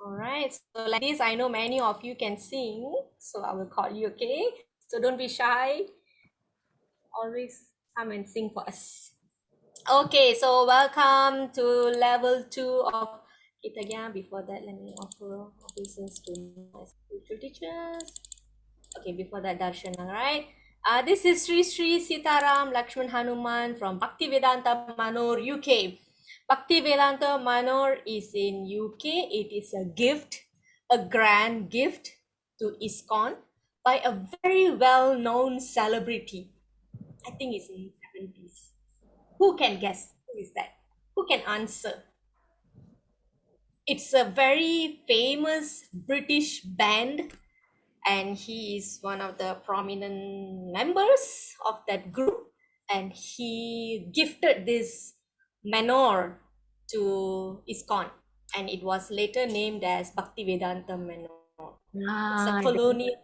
All right. So like this, I know many of you can sing, so I will call you, okay? So don't be shy. Always come and sing for us. Okay, so welcome to level 2 of Kitagya. Before that, let me offer obeisance to my spiritual teachers. Okay, before that, darshan, all right? This is Sri Sitaram Lakshman Hanuman from Bhaktivedanta Manor, UK. Bhaktivedanta Manor is in UK. It is a gift, a grand gift to ISKCON by a very well-known celebrity. I think it's in 70s. Who can guess? Who is that? Who can answer? It's a very famous British band, and he is one of the prominent members of that group. And he gifted this manor to ISKCON, and it was later named as Bhaktivedanta Manor. It's a colonial.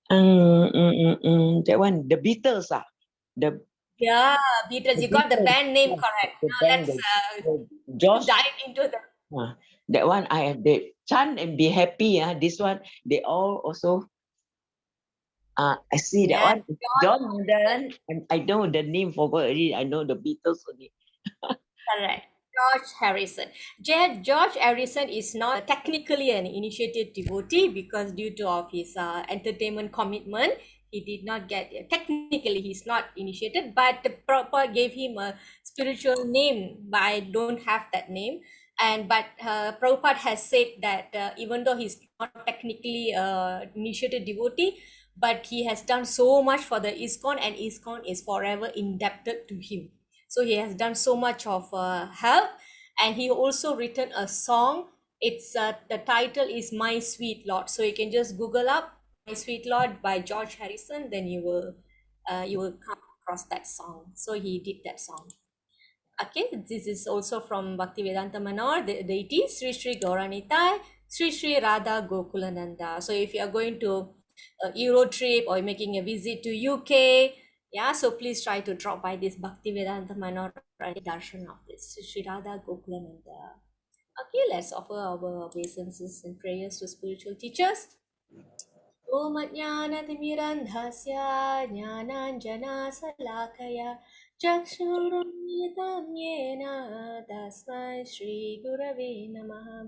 That one, the Beatles, the Yeah, Beatles. You got the band name correct. the Now band, let's Josh. dive into the. That one, I have the chant and be happy. This one, they all also. I see that Yeah, one. John Lennon, and I know the name forgot already. I know the Beatles only. correct. George Harrison. George Harrison is not technically an initiated devotee because due to of his entertainment commitment, he did not get technically he's not initiated, but the Prabhupada gave him a spiritual name, but I don't have that name. And but Prabhupada has said that even though he's not technically initiated devotee, but he has done so much for the ISKCON, and ISKCON is forever indebted to him. So he has done so much of help, and he also written a song. It's the title is My Sweet Lord. So you can just Google up My Sweet Lord by George Harrison, then you will come across that song. So he did that song. Okay, this is also from Bhaktivedanta Manor, the deities, Sri Sri Gauranitai, Sri Sri Radha Gokulananda. So if you are going to a Euro trip or making a visit to UK, yeah, so please try to drop by this Bhaktivedanta Manor and darshan of this Sri Sri Radha Gokulananda. Okay, let's offer our obeisances and prayers to spiritual teachers. Om Jnanatimirandhasya Jnananjanasalakaya Chakshurumilitam Yena Tasmai Shri Gurave Namaha.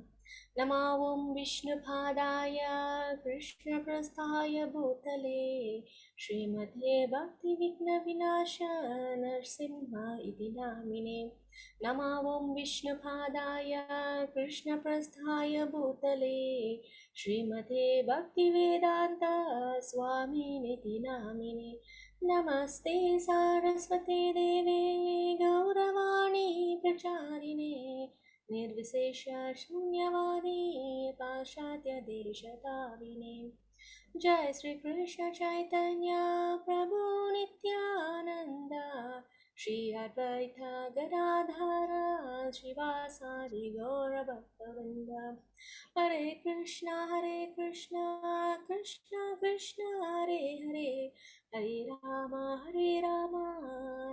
Nama Om Vishnupadaya Krishna Prasthaya Bhutale Srimate Bhakti Vigna Vinasha Narsimha Iti Namine. Nama Om Vishnupadaya Krishna Prasthaya Bhutale Srimate Bhaktivedanta Swamini Namine. Namaste Saraswate Deve Gauravani Pracharine Nirvisesha Shunyavadi Pashatya Deshatavine. Jai Sri Krishna Chaitanya Prabhu Nityananda Shri Advaita Gadadhara Shivasadi Gaura Bhaktavinda. Hare Krishna, Krishna Krishna, Hare Hare, Hare Rama, Rama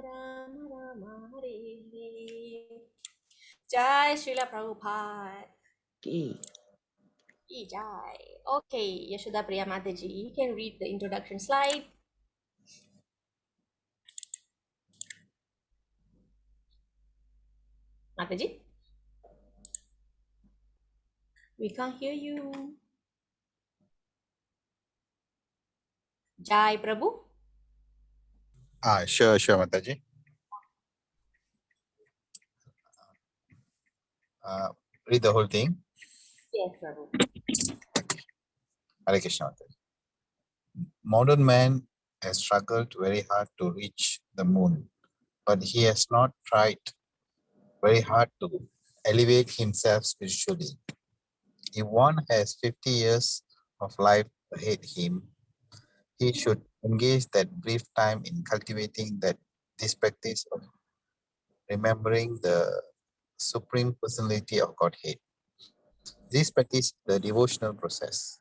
Rama, Hare Hare. Jai Srila Prabhupada. Okay. Jai. Okay, Yashoda Priya Mataji, you can read the introduction slide. Mataji? We can't hear you. Jai Prabhu. Sure, Mataji. Read the whole thing. Yes, Prabhu. Hare Krishna Mataji. Modern man has struggled very hard to reach the moon, but he has not tried very hard to elevate himself spiritually. If one has 50 years of life ahead him, he should engage that brief time in cultivating this practice of remembering the Supreme Personality of Godhead. This practice is the devotional process.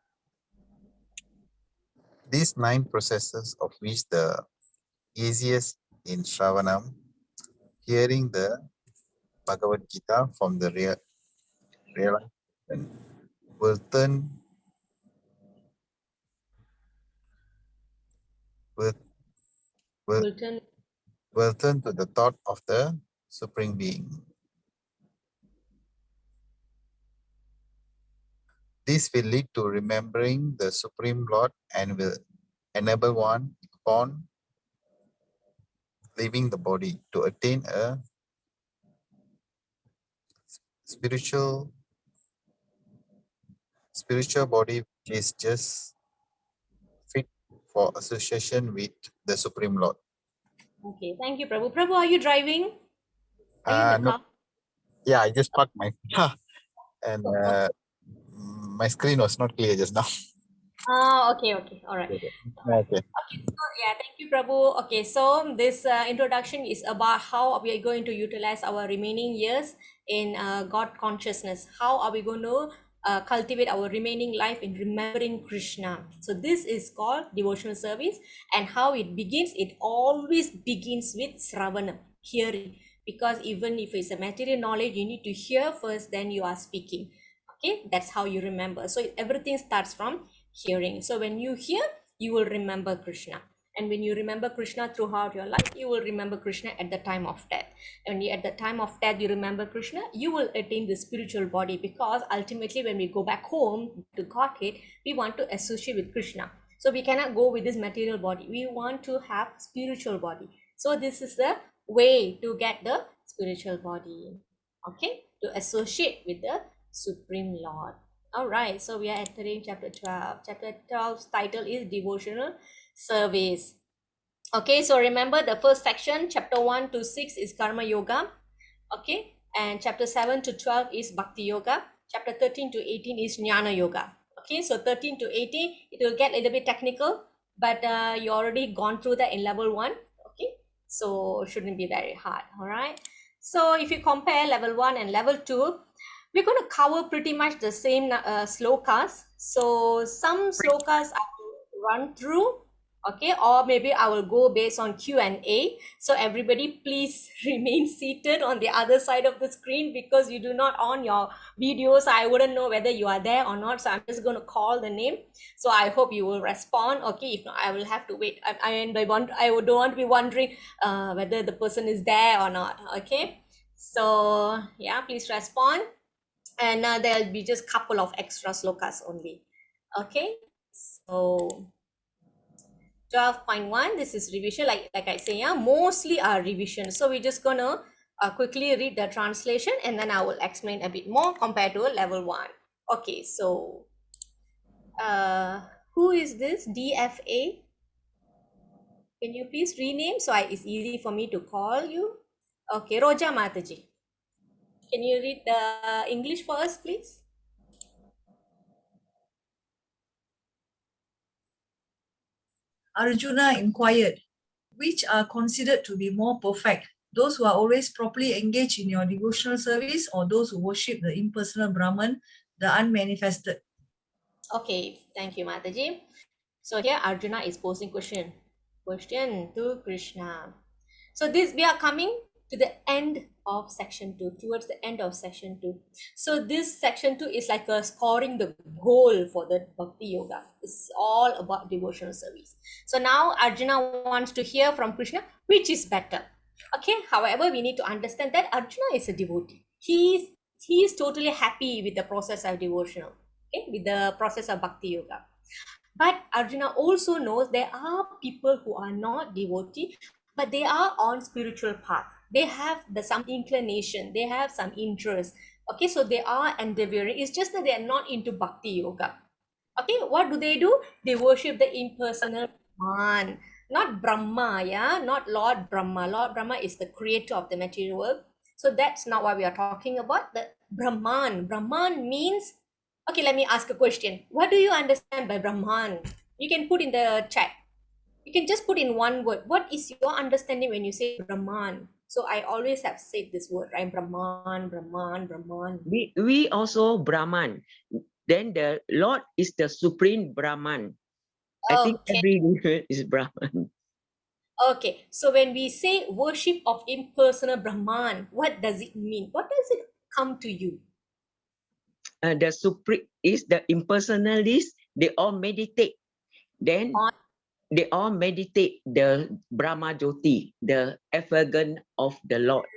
These 9 processes, of which the easiest in Shravanam, hearing the Bhagavad Gita from the realized and will turn will, will, Will turn. will turn to the thought of the Supreme Being. This will lead to remembering the Supreme Lord and will enable one upon leaving the body to attain a spiritual body which is just fit for association with the Supreme Lord. Okay, thank you, Prabhu. Prabhu, are you driving? Are you in the No, car? yeah, I just parked my car and Oh, okay. my screen was not clear just now. Okay, all right. Okay. Okay, so yeah, thank you, Prabhu. Okay, so this introduction is about how we are going to utilize our remaining years in God consciousness. How are we going to cultivate our remaining life in remembering Krishna? So this is called devotional service, and how it begins. It always begins with Sravana, hearing, because even if it's a material knowledge, you need to hear first, then you are speaking. Okay, that's how you remember. So everything starts from hearing. So when you hear, you will remember Krishna. And when you remember Krishna throughout your life, you will remember Krishna at the time of death. And at the time of death, you remember Krishna, you will attain the spiritual body, because ultimately, when we go back home to Godhead, we want to associate with Krishna. So we cannot go with this material body. We want to have spiritual body. So this is the way to get the spiritual body. Okay, to associate with the Supreme Lord. All right, so we are entering chapter 12. Chapter 12's title is Devotional Service. Okay, so remember the first section, chapter 1 to 6 is Karma Yoga. Okay, and chapter 7 to 12 is Bhakti Yoga. Chapter 13 to 18 is Nyana Yoga. Okay, so 13 to 18, it will get a little bit technical, but you already gone through that in level 1. Okay, so shouldn't be very hard. All right, so if you compare level 1 and level 2, we're going to cover pretty much the same slokas. So some slokas I will run through, okay, or maybe I will go based on Q&A. So everybody please remain seated on the other side of the screen, because you do not on your videos. I wouldn't know whether you are there or not. So I'm just going to call the name. So I hope you will respond. Okay, if not, I will have to wait. I don't want to be wondering whether the person is there or not. Okay, so yeah, please respond. And there'll be just couple of extra slokas only. Okay, so 12.1, this is revision, like I say, yeah, mostly are revision. So we're just gonna quickly read the translation, and then I will explain a bit more compared to level 1. Okay, so who is this DFA? Can you please rename so it's easy for me to call you? Okay, Roja Mataji, can you read the English for us, please? Arjuna inquired, which are considered to be more perfect, those who are always properly engaged in your devotional service, or those who worship the impersonal Brahman, the unmanifested? Okay, thank you, Mataji. So here Arjuna is posing question to Krishna. So this, we are coming to the end of section 2, towards the end of section 2. So this section 2 is like a scoring the goal for the Bhakti Yoga. It's all about devotional service. So now Arjuna wants to hear from Krishna, which is better. Okay, however, we need to understand that Arjuna is a devotee. He is totally happy with the process of devotional, okay, with the process of Bhakti Yoga. But Arjuna also knows there are people who are not devotee, but they are on spiritual path. They have some inclination, they have some interest. Okay, so they are endeavoring. It's just that they are not into Bhakti Yoga. Okay, what do? They worship the impersonal Brahman, not Brahma, yeah, not Lord Brahma. Lord Brahma is the creator of the material world. So that's not what we are talking about. The Brahman. Brahman means, okay, let me ask a question. What do you understand by Brahman? You can put in the chat. You can just put in one word. What is your understanding when you say Brahman? So I always have said this word, right? Brahman, Brahman, Brahman. We also Brahman. Then the Lord is the supreme Brahman. I think Okay. every religion is Brahman. Okay, so when we say worship of impersonal Brahman, what does it mean? What does it come to you? the supreme is the impersonalist. They all meditate. Then On they all meditate the Brahma Jyoti, the effulgence of the Lord.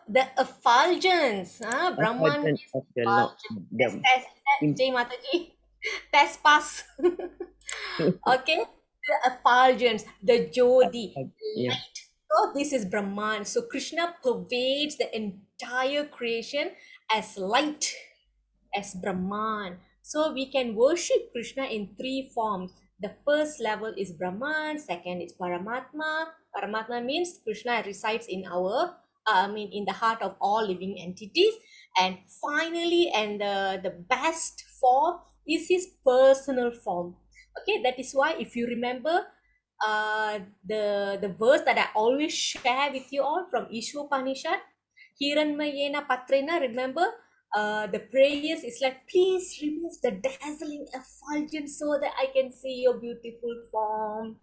the effulgence. Brahman Effulgence is of the Lord. effulgence. The, Test, Jai Mataji. Test pass. Okay, the effulgence, the Jyoti, yeah. light. So this is Brahman. So Krishna pervades the entire creation as light, as Brahman. So we can worship Krishna in three forms. The first level is Brahman, second is Paramatma. Paramatma means Krishna resides in in the heart of all living entities. And finally, and the best form is his personal form. Okay, that is why if you remember the verse that I always share with you all from Ishopanishad, Hiranmayena Patrena, remember the prayers is like, please remove the dazzling effulgence so that I can see your beautiful form.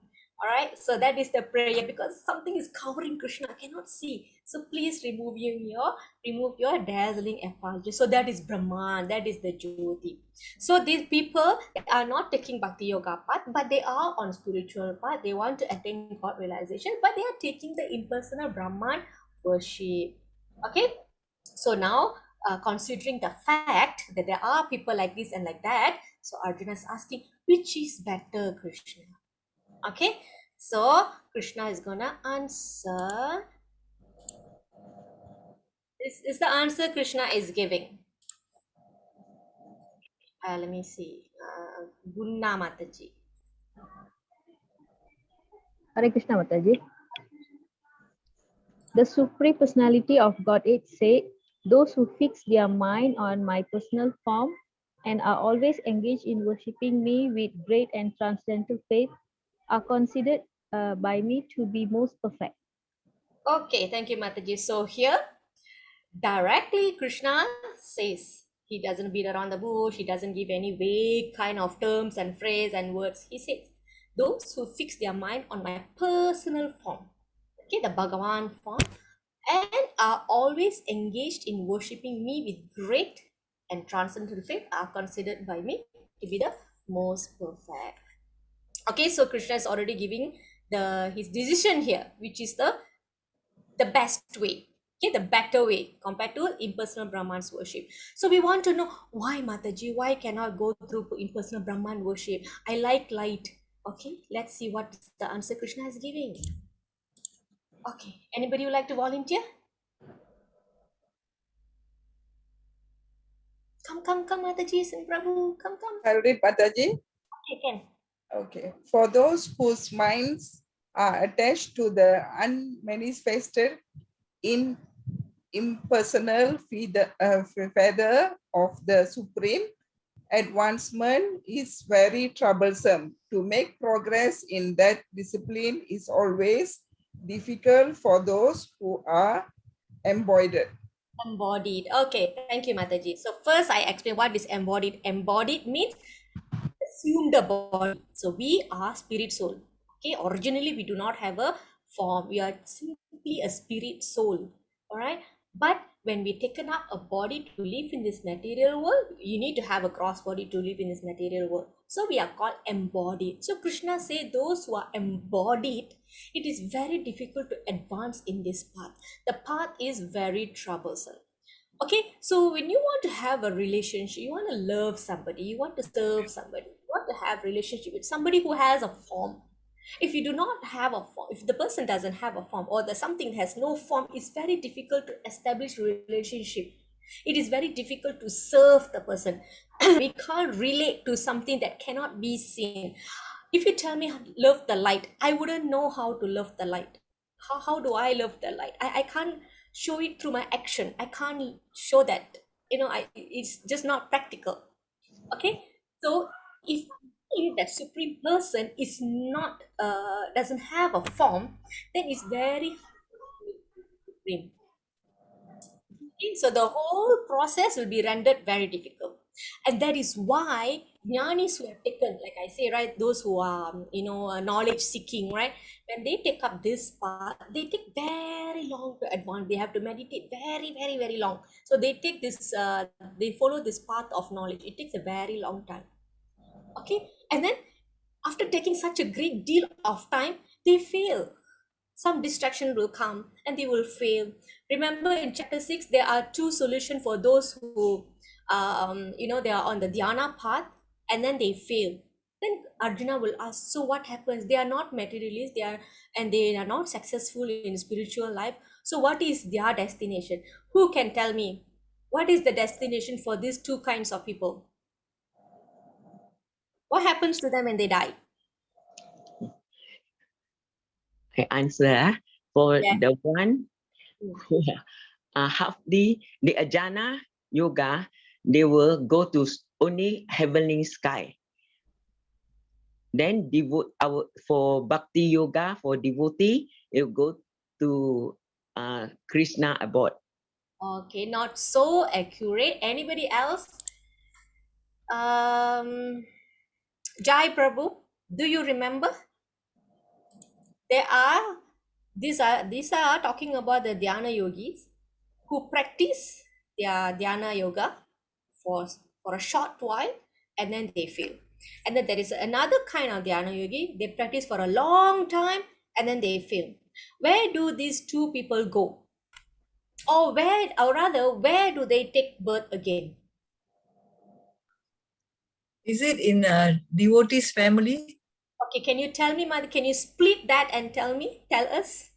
All right, so that is the prayer because something is covering Krishna, I cannot see. So please remove your dazzling effulgence. So that is Brahman, that is the Jyoti. So these people, they are not taking Bhakti Yoga path, but they are on spiritual path. They want to attain God realization, but they are taking the impersonal Brahman worship. Okay, so now considering the fact that there are people like this and like that, so Arjuna is asking, which is better, Krishna? Okay, so Krishna is gonna answer. This is the answer Krishna is giving. Let me see. Gunna Mataji. Hare Krishna Mataji. The Supreme Personality of Godhead said, those who fix their mind on my personal form and are always engaged in worshipping me with great and transcendental faith are considered by me to be most perfect. Okay, thank you, Mataji. So here, directly Krishna says, he doesn't beat around the bush, he doesn't give any vague kind of terms and phrase and words. He says, those who fix their mind on my personal form, okay, the Bhagavan form, and are always engaged in worshipping me with great and transcendental faith are considered by me to be the most perfect. Okay, so Krishna is already giving his decision here, which is the best way, okay, the better way compared to impersonal Brahman's worship. So we want to know why, Mataji, why cannot go through impersonal Brahman worship? I like light. Okay, let's see what the answer Krishna is giving. Okay, anybody would like to volunteer? Come, Mataji and Prabhu, come. I'll read Mataji. Okay, can. Okay. For those whose minds are attached to the unmanifested, impersonal feather of the Supreme, advancement is very troublesome. To make progress in that discipline is always difficult for those who are embodied. Embodied. Okay, thank you, Mataji. So first I explain what is embodied. Embodied means assume the body. So we are spirit soul. Okay, originally we do not have a form. We are simply a spirit soul. All right. But when we taken up a body to live in this material world, you need to have a cross body to live in this material world. So we are called embodied. So Krishna say those who are embodied, it is very difficult to advance in this path. The path is very troublesome. Okay, so when you want to have a relationship, you want to love somebody, you want to serve somebody, you want to have relationship with somebody who has a form. If you do not have a form, if the person doesn't have a form, or the something has no form, it's very difficult to establish relationship. It is very difficult to serve the person. We can't relate to something that cannot be seen. If you tell me love the light, I wouldn't know how to love the light. How do I love the light? I can't show it through my action. I can't show that. It's just not practical. Okay, so if that supreme person is not doesn't have a form, then it's very supreme. Okay, so the whole process will be rendered very difficult, and that is why Jnanis who have taken, like I say, right, those who are, knowledge seeking, right, when they take up this path, they take very long to advance. They have to meditate very, very, very long. So they take this, they follow this path of knowledge. It takes a very long time. Okay. And then after taking such a great deal of time, they fail. Some distraction will come and they will fail. Remember in chapter 6, there are two solutions for those who, they are on the dhyana path and then they fail. Then Arjuna will ask, so what happens? They are not materialists, they are not successful in spiritual life. So what is their destination? Who can tell me? What is the destination for these two kinds of people? What happens to them when they die? Okay, answer. For Yeah. the one Mm. who have the Ajna yoga, they will go to only heavenly sky. Then for bhakti yoga, for devotee, they will go to Krishna abode. Okay, not so accurate. Anybody else? Jai Prabhu, do you remember? There are these are talking about the dhyana yogis who practice their dhyana yoga for a short while and then they fail. And then there is another kind of dhyana yogi, they practice for a long time and then they fail. Where do these two people go? Where do they take birth again? Is it in a devotee's family? Okay, can you tell me, Madhu, can you split that and tell us?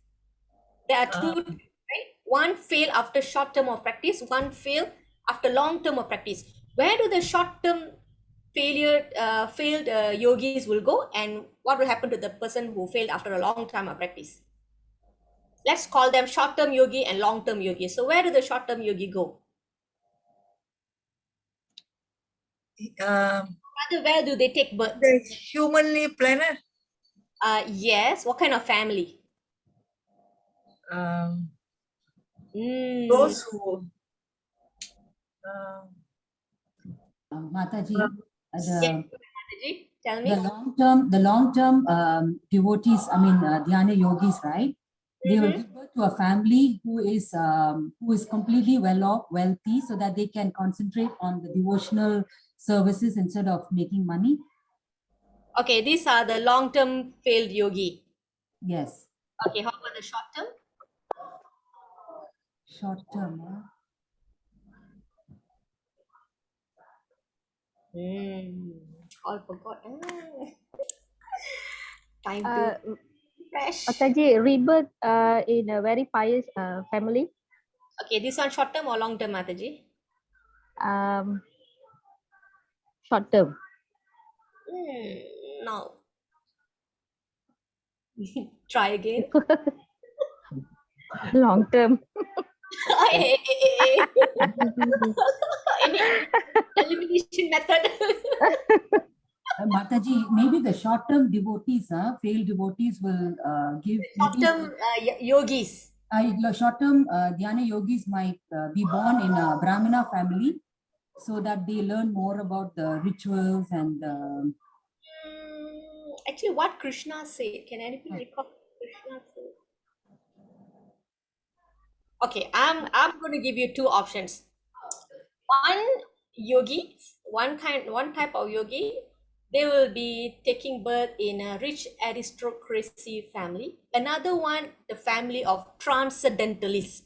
There are two, Uh, right? One fail after short term of practice, one fail after long term of practice. Where do the short term failed yogis will go, and what will happen to the person who failed after a long time of practice? Let's call them short term yogi and long term yogi. So where do the short term yogi go? Rather, where do they take birth? the humanly planet. Yes. What kind of family? Those who Mataji, Yes, the Mataji, tell me. the long term devotees, I mean dhyana yogis, right? They will give birth to a family who is completely well off, wealthy, so that they can concentrate on the devotional services instead of making money. Okay, these are the long term failed yogi. Yes, Okay, how about the short term? short term. All forgot. Time to Uh, refresh. Mataji, rebirth in a very pious family. Okay, this one short term or long term, Mataji? Um, short term. No. Try again. Long term. Hey, hey, hey, hey. Any elimination method? Mataji, maybe the short term devotees, failed devotees will give Short maybe term yogis. short term dhyana yogis might be born in a Brahmana family, so that they learn more about the rituals and Actually, what Krishna said, can anybody recall what Krishna said? Okay, I'm going to give you two options. One yogi, one type of yogi, they will be taking birth in a rich aristocracy family. Another one, the family of transcendentalists.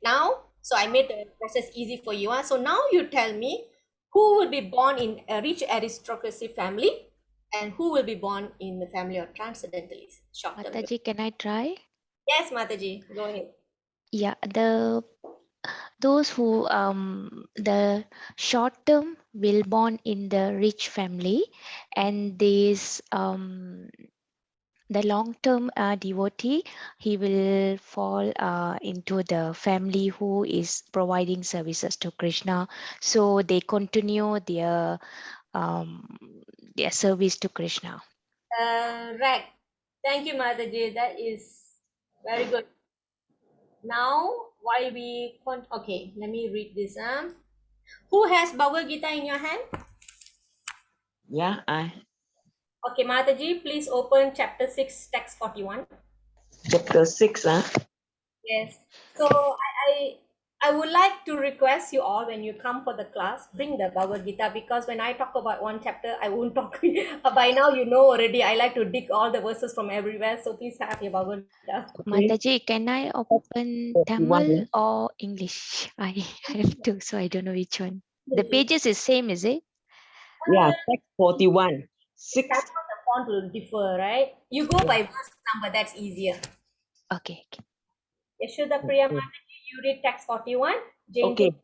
Now, so I made the process easy for you. So now you tell me who will be born in a rich aristocracy family and who will be born in the family of transcendentalists. Short term. Mataji, can I try? Yes, Mataji, go ahead. Yeah, those who the short term will born in the rich family, and this the long term devotee, he will fall into the family who is providing services to Krishna, so they continue um, their service to Krishna. Right. Thank you, Mataji. That is very good. Now, while okay, let me read this. Who has Bhagavad Gita in your hand? Yeah, Okay, Mataji, please open chapter 6, text 41. chapter 6. Yes. So I would like to request you all when you come for the class, bring the Bhagavad Gita, because when I talk about one chapter, I won't talk. By now you know already. I like to dig all the verses from everywhere. So please have your Bhagavad Gita. Okay. Mataji, can I open 41. Tamil or English? I have to, so I don't know which one. The pages is same, is it? Yeah, text 41. That's 6. how the font will differ, right? You go Yeah. by verse number. That's easier. Okay. Yashoda Priya Okay. Mataji, you read text 41. Jane Okay. read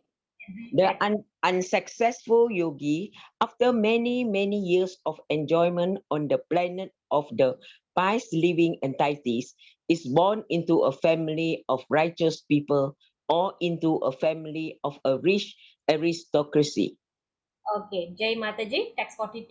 The text. unsuccessful yogi, after many, many years of enjoyment on the planet of the past living entities, is born into a family of righteous people or into a family of a rich aristocracy. Okay, Jai Mataji, text 42.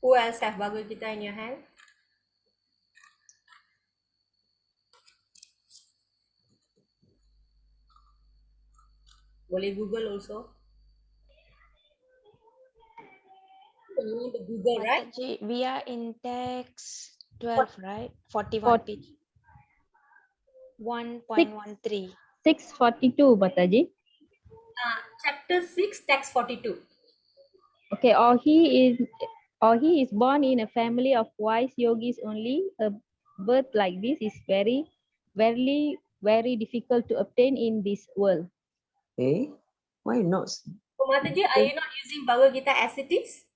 Who else have Bhagavad Gita in your hand? Boleh Google also. You want to Google, right? Mataji, we are in text 12, right? 41 For page 6, 1.13. 642, Mataji. Chapter 6, text 42. Okay, or he is born in a family of wise yogis only. A birth like this is very difficult to obtain in this world. Okay. Why not? So, Mataji, are you not using Bhagavad Gita as it is?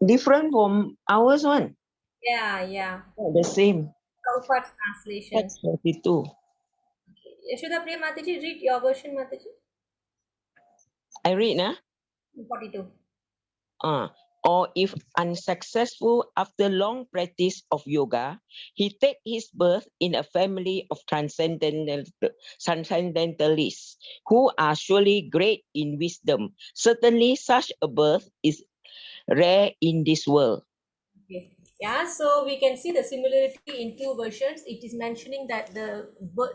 Different from ours one. Yeah. The same. Prabhupada's translation. Text 42. Yashoda Priya Mataji, read your version, Mataji. I read, 42. or if unsuccessful after long practice of yoga, he take his birth in a family of transcendentalists who are surely great in wisdom. Certainly, such a birth is rare in this world. Okay. Yeah, so we can see the similarity in two versions. It is mentioning that the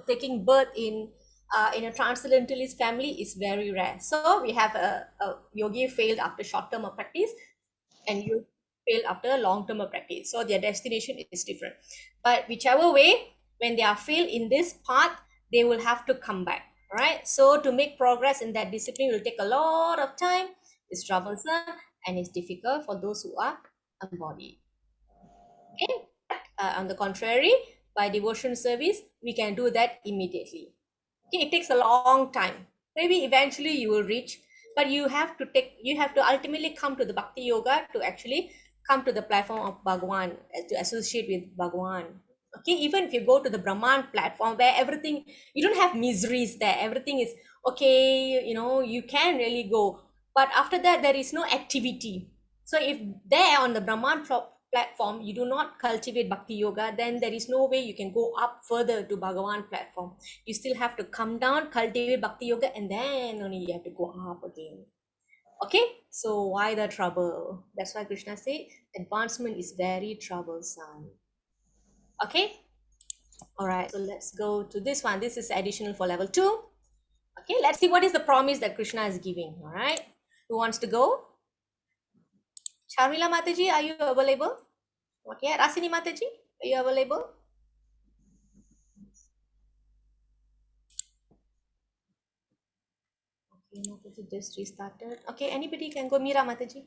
taking birth in a transcendentalist family is very rare. So we have a yogi failed after short term of practice, and you fail after long term of practice. So their destination is different. But whichever way, when they are failed in this path, they will have to come back. Right. So to make progress in that discipline will take a lot of time. It's troublesome and it's difficult for those who are embodied. Okay. On the contrary, by devotion service, we can do that immediately. Okay, it takes a long time. Maybe eventually you will reach, but you have to ultimately come to the Bhakti Yoga to actually come to the platform of Bhagwan, to associate with Bhagwan. Okay, even if you go to the Brahman platform where everything, you don't have miseries there, everything is okay, you can really go. But after that, there is no activity. So if there on the Brahman platform, you do not cultivate Bhakti Yoga, then there is no way you can go up further to Bhagavan platform. You still have to come down, cultivate Bhakti Yoga, and then only you have to go up again. Okay, so why the trouble? That's why Krishna said advancement is very troublesome. Okay, all right, so let's go to this one. This is additional for level 2. Okay, let's see what is the promise that Krishna is giving. All right, who wants to go? Sharmila Mataji, are you available? Okay, Rasini Mataji, are you available? Okay, Mataji just restarted. Okay, anybody can go. Mira Mataji.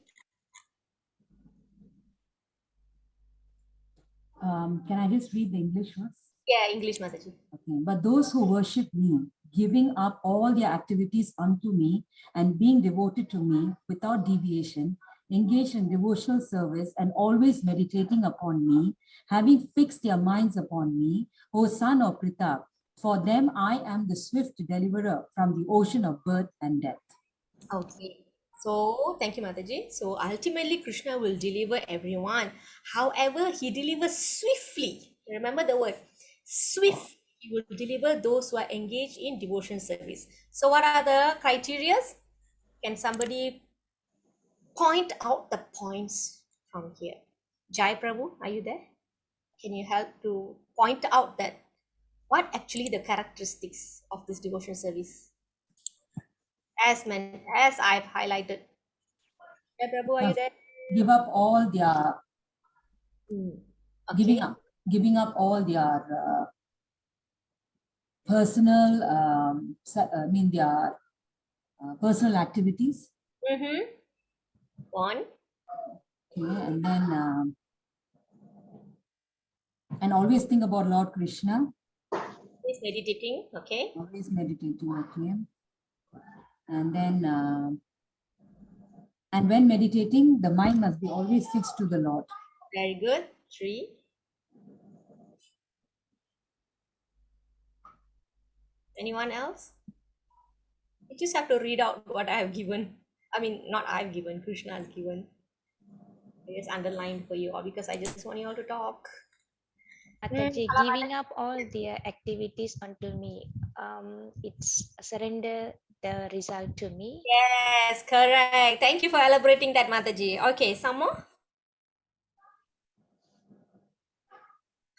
Can I just read the English verse? Yeah, English Mataji. Okay. But those who worship me, giving up all their activities unto me and being devoted to me without deviation, engaged in devotional service and always meditating upon me, having fixed their minds upon me, O son of Pritap, for them I am the swift deliverer from the ocean of birth and death. Okay. So, thank you, Mataji. So, ultimately, Krishna will deliver everyone. However, he delivers swiftly. Remember the word swift. He will deliver those who are engaged in devotion service. So, what are the criteria? Can somebody point out the points from here. Jai Prabhu, are you there? Can you help to point out that what actually the characteristics of this devotion service as I've highlighted? Jai Prabhu, are you there? Give up all their Okay. giving up all their personal their personal activities. One. Okay, and then and always think about Lord Krishna. Always meditating. Okay. Always meditating. Okay. And then and when meditating, the mind must be always fixed to the Lord. Very good. 3. Anyone else? You just have to read out what I have given. I mean, not I've given, Krishna has given. I just underlined for you all because I just want you all to talk. Mataji, giving up all their activities unto me, it's surrender the result to me. Yes, correct. Thank you for elaborating that, Mataji. Okay, some more?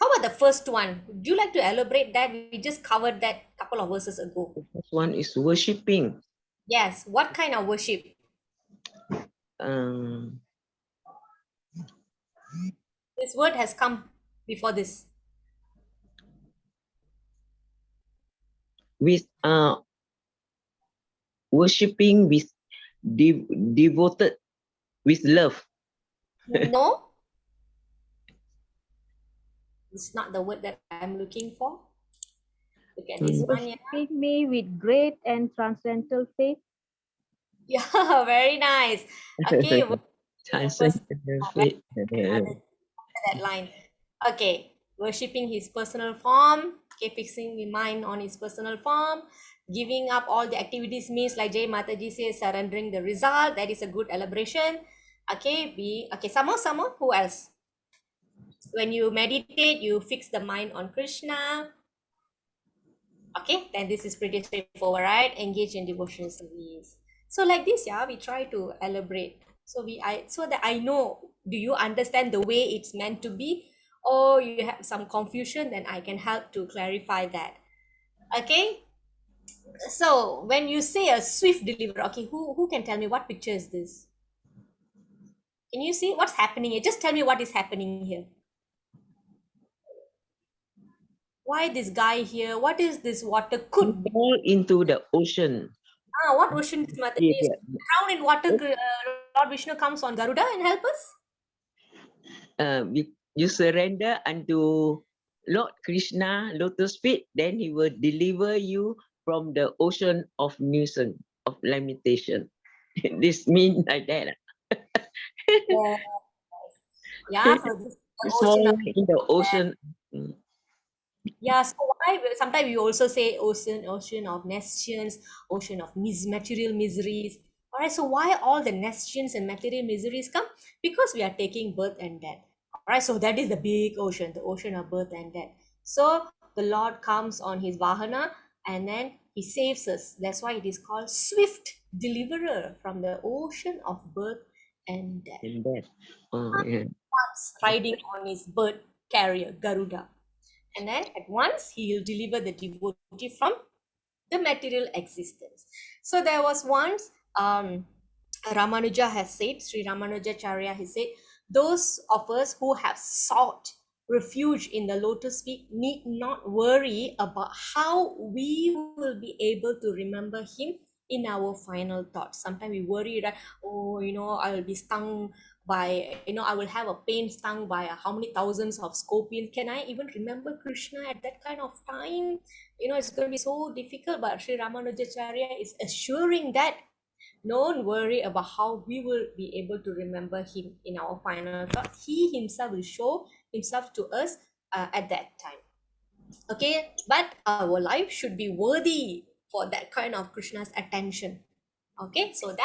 How about the first one? Would you like to elaborate that? We just covered that a couple of verses ago. The first one is worshipping. Yes, what kind of worship? This word has come before this. With worshipping with devoted with love. No, it's not the word that I'm looking for. Look at this one. Yeah. Worshiping me with great and transcendental faith. Yeah, very nice. Okay, that line. Okay, worshipping his personal form. Okay, fixing the mind on his personal form. Giving up all the activities means, like Jay Mataji says, surrendering the result. That is a good elaboration. Okay, some more. Who else? When you meditate, you fix the mind on Krishna. Okay, then this is pretty straightforward, right? Engage in devotional service. So like this, yeah, we try to elaborate. So so that I know, do you understand the way it's meant to be, or you have some confusion? Then I can help to clarify that. Okay. So when you say a swift delivery, okay, who can tell me what picture is this? Can you see what's happening here? Just tell me what is happening here. Why this guy here? What is this water? Could be. Fall into the ocean. What ocean is Mataji? Drown in water. Lord Vishnu comes on Garuda and help us. You surrender unto Lord Krishna lotus feet, then he will deliver you from the ocean of nuisance, of limitation. This means like that. Yeah, so this is the Fall ocean in the ocean. Yeah, so why sometimes we also say ocean of nestions, ocean of material miseries. All right, so why all the nestions and material miseries come? Because we are taking birth and death. All right, so that is the big ocean, the ocean of birth and death. So the Lord comes on his Vahana and then he saves us. That's why it is called swift deliverer from the ocean of birth and death. Yeah. Riding on his bird carrier, Garuda. And then at once he will deliver the devotee from the material existence. So there was once Ramanuja has said, Sri Ramanujacharya has said, those of us who have sought refuge in the lotus feet need not worry about how we will be able to remember him in our final thoughts. Sometimes we worry that, I will be stung by, I will have a pain stung by how many thousands of scorpions. Can I even remember Krishna at that kind of time? It's going to be so difficult. But Sri Ramanujacharya is assuring that don't worry about how we will be able to remember him in our final thought. He himself will show himself to us at that time. Okay, but our life should be worthy for that kind of Krishna's attention. Okay, so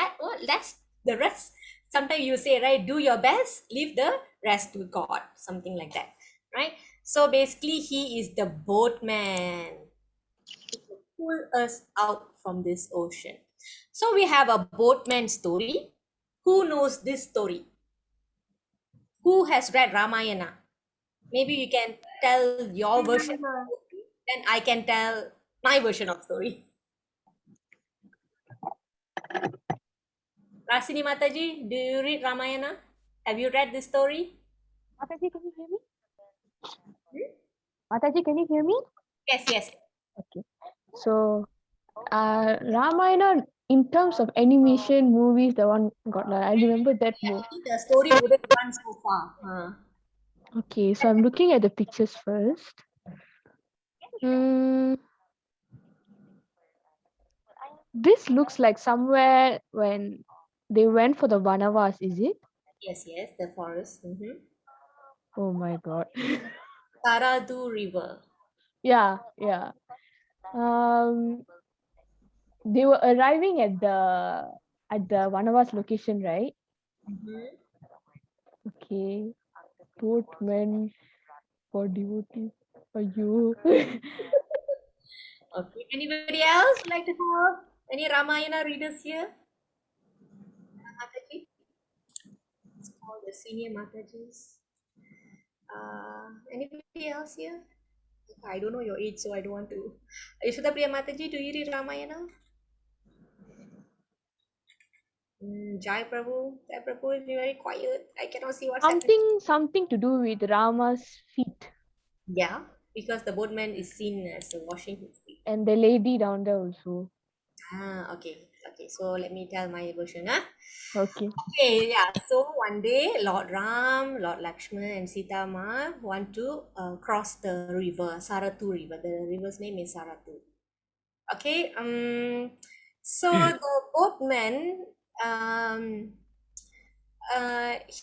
that's the rest. Sometimes you say, right, do your best, leave the rest to God, something like that, right? So basically, he is the boatman to pull us out from this ocean. So we have a boatman story. Who knows this story? Who has read Ramayana? Maybe you can tell your version of the story, then I can tell my version of story. Rasini Mataji, do you read Ramayana? Have you read this story? Mataji, can you hear me? Hmm? Mataji, can you hear me? Yes, yes. Okay. So, Ramayana, in terms of animation movies, the one got I remember that more. The story wouldn't run so far. Okay, so I'm looking at the pictures first. This looks like somewhere when they went for the Vanavas, is it? Yes, yes, the forest. Oh my god. Saradu River. Yeah, yeah. They were arriving at the Vanavas location, right? Okay. Boatmen for devotees. For you. Okay, anybody else like to talk? Any Ramayana readers here? Mataji? It's called the senior Matajis. Anybody else here? I don't know your age, so I don't want to. Yashoda Priya Mataji, do you read Ramayana? Jai Prabhu is very quiet. I cannot see what's happening. Something to do with Rama's feet. Yeah, because the boatman is seen as washing his feet. And the lady down there also. Okay. So let me tell my version. Okay. Okay, yeah. So one day, Lord Ram, Lord Lakshman, and Sita Ma want to cross the river, Saratu River. The river's name is Saratu. Okay. So the boatman, um,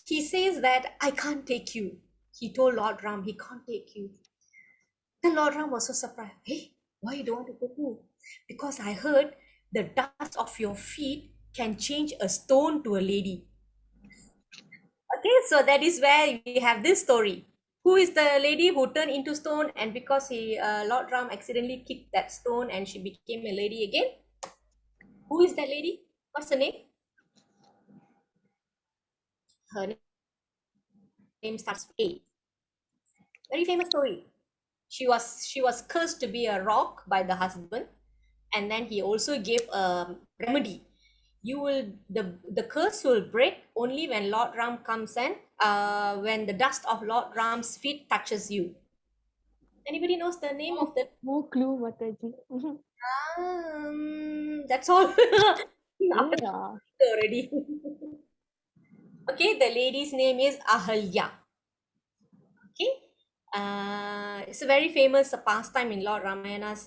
he says that I can't take you. He told Lord Ram he can't take you. Then Lord Ram was so surprised. Hey, why you don't want to take me? Because I heard the dust of your feet can change a stone to a lady. Okay, so that is where we have this story. Who is the lady who turned into stone, and because Lord Ram accidentally kicked that stone and she became a lady again? Who is that lady? What's her name? Her name starts with A. Very famous story. She was cursed to be a rock by the husband, and then he also gave a remedy. The curse will break only when Lord Ram comes and when the dust of Lord Ram's feet touches you. Anybody knows the name of the? No clue, Mataji. That's all. After Yeah. already. Okay, the lady's name is Ahalya. Okay, it's a very famous pastime in Lord Ramayana's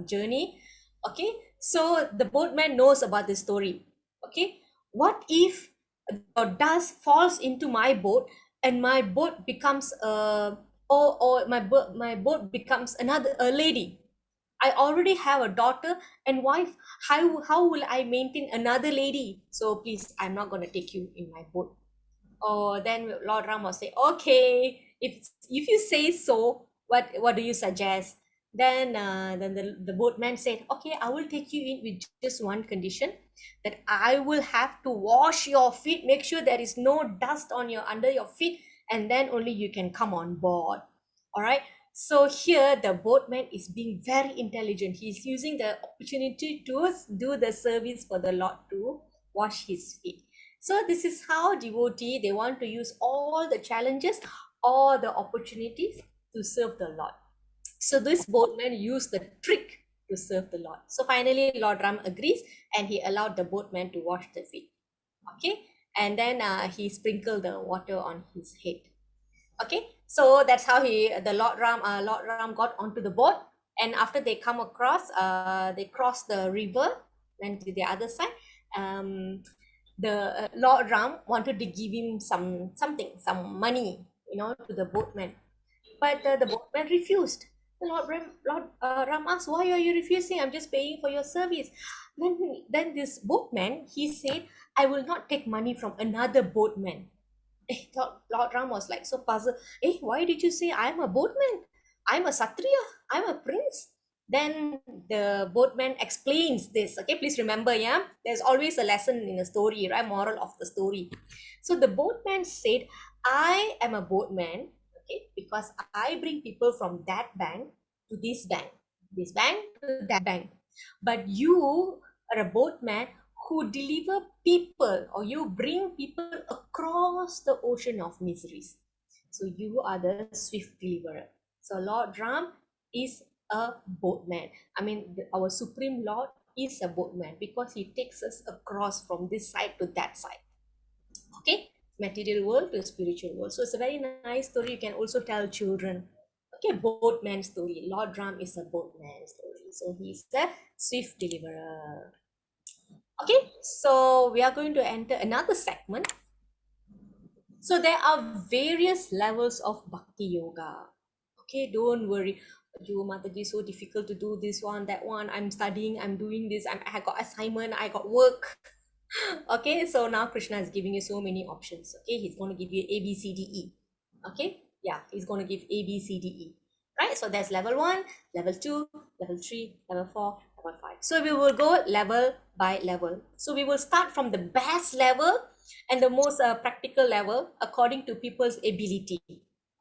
journey. Okay, so the boatman knows about this story. Okay, what if the dust falls into my boat and my boat becomes or my boat becomes another a lady? I already have a daughter and wife. How will I maintain another lady? So please, I'm not gonna take you in my boat. Oh, then Lord Ram will say, okay, if you say so, what do you suggest? Then the boatman said, okay, I will take you in with just one condition, that I will have to wash your feet, make sure there is no dust on your under your feet, and then only you can come on board. All right. So here the boatman is being very intelligent. He's using the opportunity to do the service for the Lord to wash his feet. So this is how devotee, they want to use all the challenges or the opportunities to serve the Lord. So this boatman used the trick to serve the Lord. So finally Lord Ram agrees and he allowed the boatman to wash the feet. Okay, and then he sprinkled the water on his head. Okay, so that's how the Lord Ram got onto the boat, and after they come across, they cross the river, went to the other side. The Lord Ram wanted to give him some money, to the boatman, but the boatman refused. The Lord Ram asked, "Why are you refusing? I'm just paying for your service." Then this boatman, he said, "I will not take money from another boatman." Lord Ram was like so puzzled. Why did you say I'm a boatman? I'm a Satriya. I'm a prince. Then the boatman explains this. Okay, please remember, yeah, there's always a lesson in a story, right? Moral of the story. So the boatman said, I am a boatman, okay, because I bring people from that bank to this bank to that bank. But you are a boatman who deliver people, or you bring people across the ocean of miseries. So you are the swift deliverer. So Lord Ram is a boatman. I mean, our Supreme Lord is a boatman because he takes us across from this side to that side. Okay, material world to spiritual world. So it's a very nice story. You can also tell children. Okay, boatman story. Lord Ram is a boatman story. So he's a swift deliverer. Okay, so we are going to enter another segment. So there are various levels of bhakti yoga. Okay, don't worry. You Mataji, so difficult to do this one, that one. I'm studying, I'm doing this, I got assignment, I got work. Okay, so now Krishna is giving you so many options. Okay, he's going to give you A, B, C, D, E. Okay, yeah, he's going to give A, B, C, D, E. Right, so there's level 1, level 2, level 3, level 4, level 5. So we will go level by level. So we will start from the best level and the most practical level according to people's ability.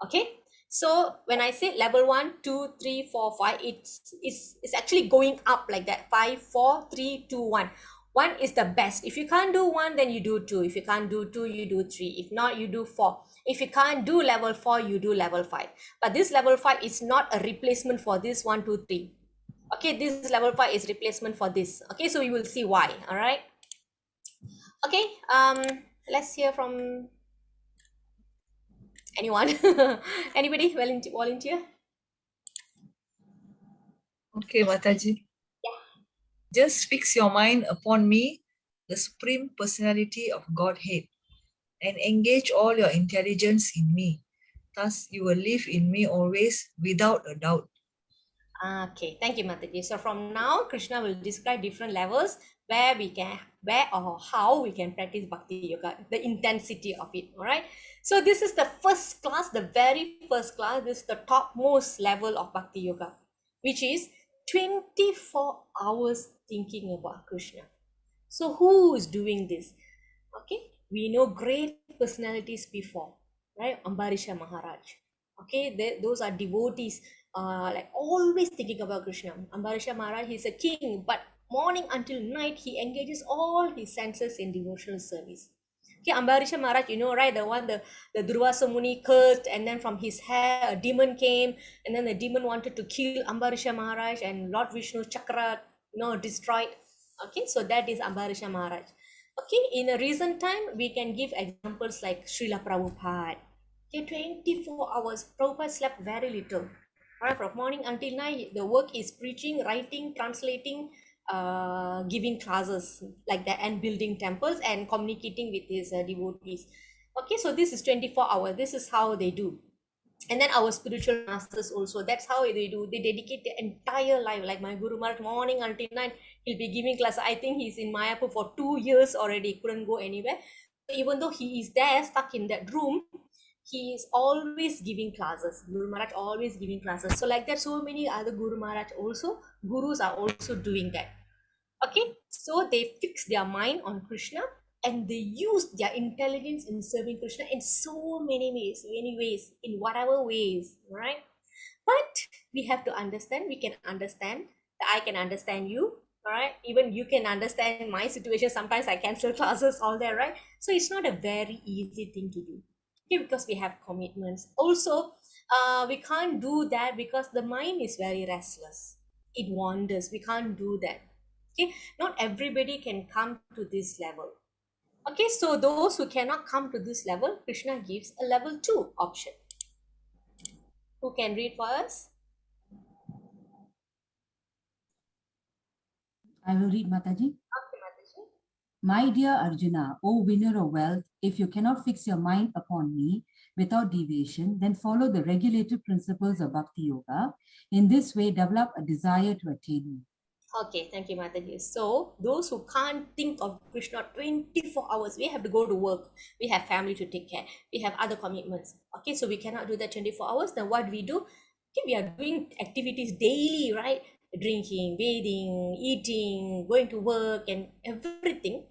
Okay, so when I say level 1, 2, 3, 4, 5, it's actually going up like that. 5, 4, 3, 2, 1. 1 is the best. If you can't do 1, then you do 2. If you can't do 2, you do 3. If not, you do 4. If you can't do level 4, you do level 5. But this level 5 is not a replacement for this 1, 2, 3. Okay, this level 5 is replacement for this. Okay, so we will see why. All right. Okay, let's hear from anyone. Anybody volunteer? Okay, Mataji. Just fix your mind upon me, the Supreme Personality of Godhead, and engage all your intelligence in me. Thus, you will live in me always without a doubt. Okay, thank you, Mataji. So from now, Krishna will describe different levels where or how we can practice bhakti yoga, the intensity of it. All right. So this is the first class, the very first class. This is the topmost level of bhakti yoga, which is 24 hours thinking about Krishna. So who is doing this? Okay, we know great personalities before, right? Ambarisha Maharaj. Okay, those are devotees, like always thinking about Krishna. Ambarisha Maharaj, he's a king, but morning until night he engages all his senses in devotional service. Okay, Ambarisha Maharaj, you know, right? The one the Durvasa Muni cursed, and then from his hair a demon came, and then the demon wanted to kill Ambarisha Maharaj, and Lord Vishnu Chakra, destroyed. Okay, so that is Ambarisha Maharaj. Okay, in a recent time, we can give examples like Srila Prabhupada. Okay, 24 hours. Prabhupada slept very little. Alright, from morning until night, the work is preaching, writing, translating, giving classes like that, and building temples and communicating with his devotees. Okay, so this is 24 hours. This is how they do. And then our spiritual masters also, that's how they do. They dedicate their entire life, like my Guru Maharaj, morning until night he'll be giving class. I think he's in Mayapur for 2 years already, couldn't go anywhere. Even though he is there stuck in that room, he is always giving classes. Guru Maharaj always giving classes. So like that, so many other Guru Maharaj also, gurus are also doing that. Okay, so they fix their mind on Krishna, and they use their intelligence in serving Krishna in so many ways, in whatever ways, right? But we have to understand, we can understand, I can understand you, all right? Even you can understand my situation. Sometimes I cancel classes, all that, right? So it's not a very easy thing to do. Okay, because we have commitments. Also, we can't do that because the mind is very restless. It wanders. We can't do that. Okay, not everybody can come to this level. Okay, so those who cannot come to this level, Krishna gives a level 2 option. Who can read for us? I will read, Mataji. Okay, Mataji. My dear Arjuna, O winner of wealth, if you cannot fix your mind upon me without deviation, then follow the regulative principles of Bhakti Yoga. In this way, develop a desire to attain me. Okay, thank you, Mataji. So, those who can't think of Krishna 24 hours, we have to go to work. We have family to take care. We have other commitments. Okay, so we cannot do that 24 hours. Then what we do? Okay, we are doing activities daily, right? drinking, bathing, eating, going to work, and everything,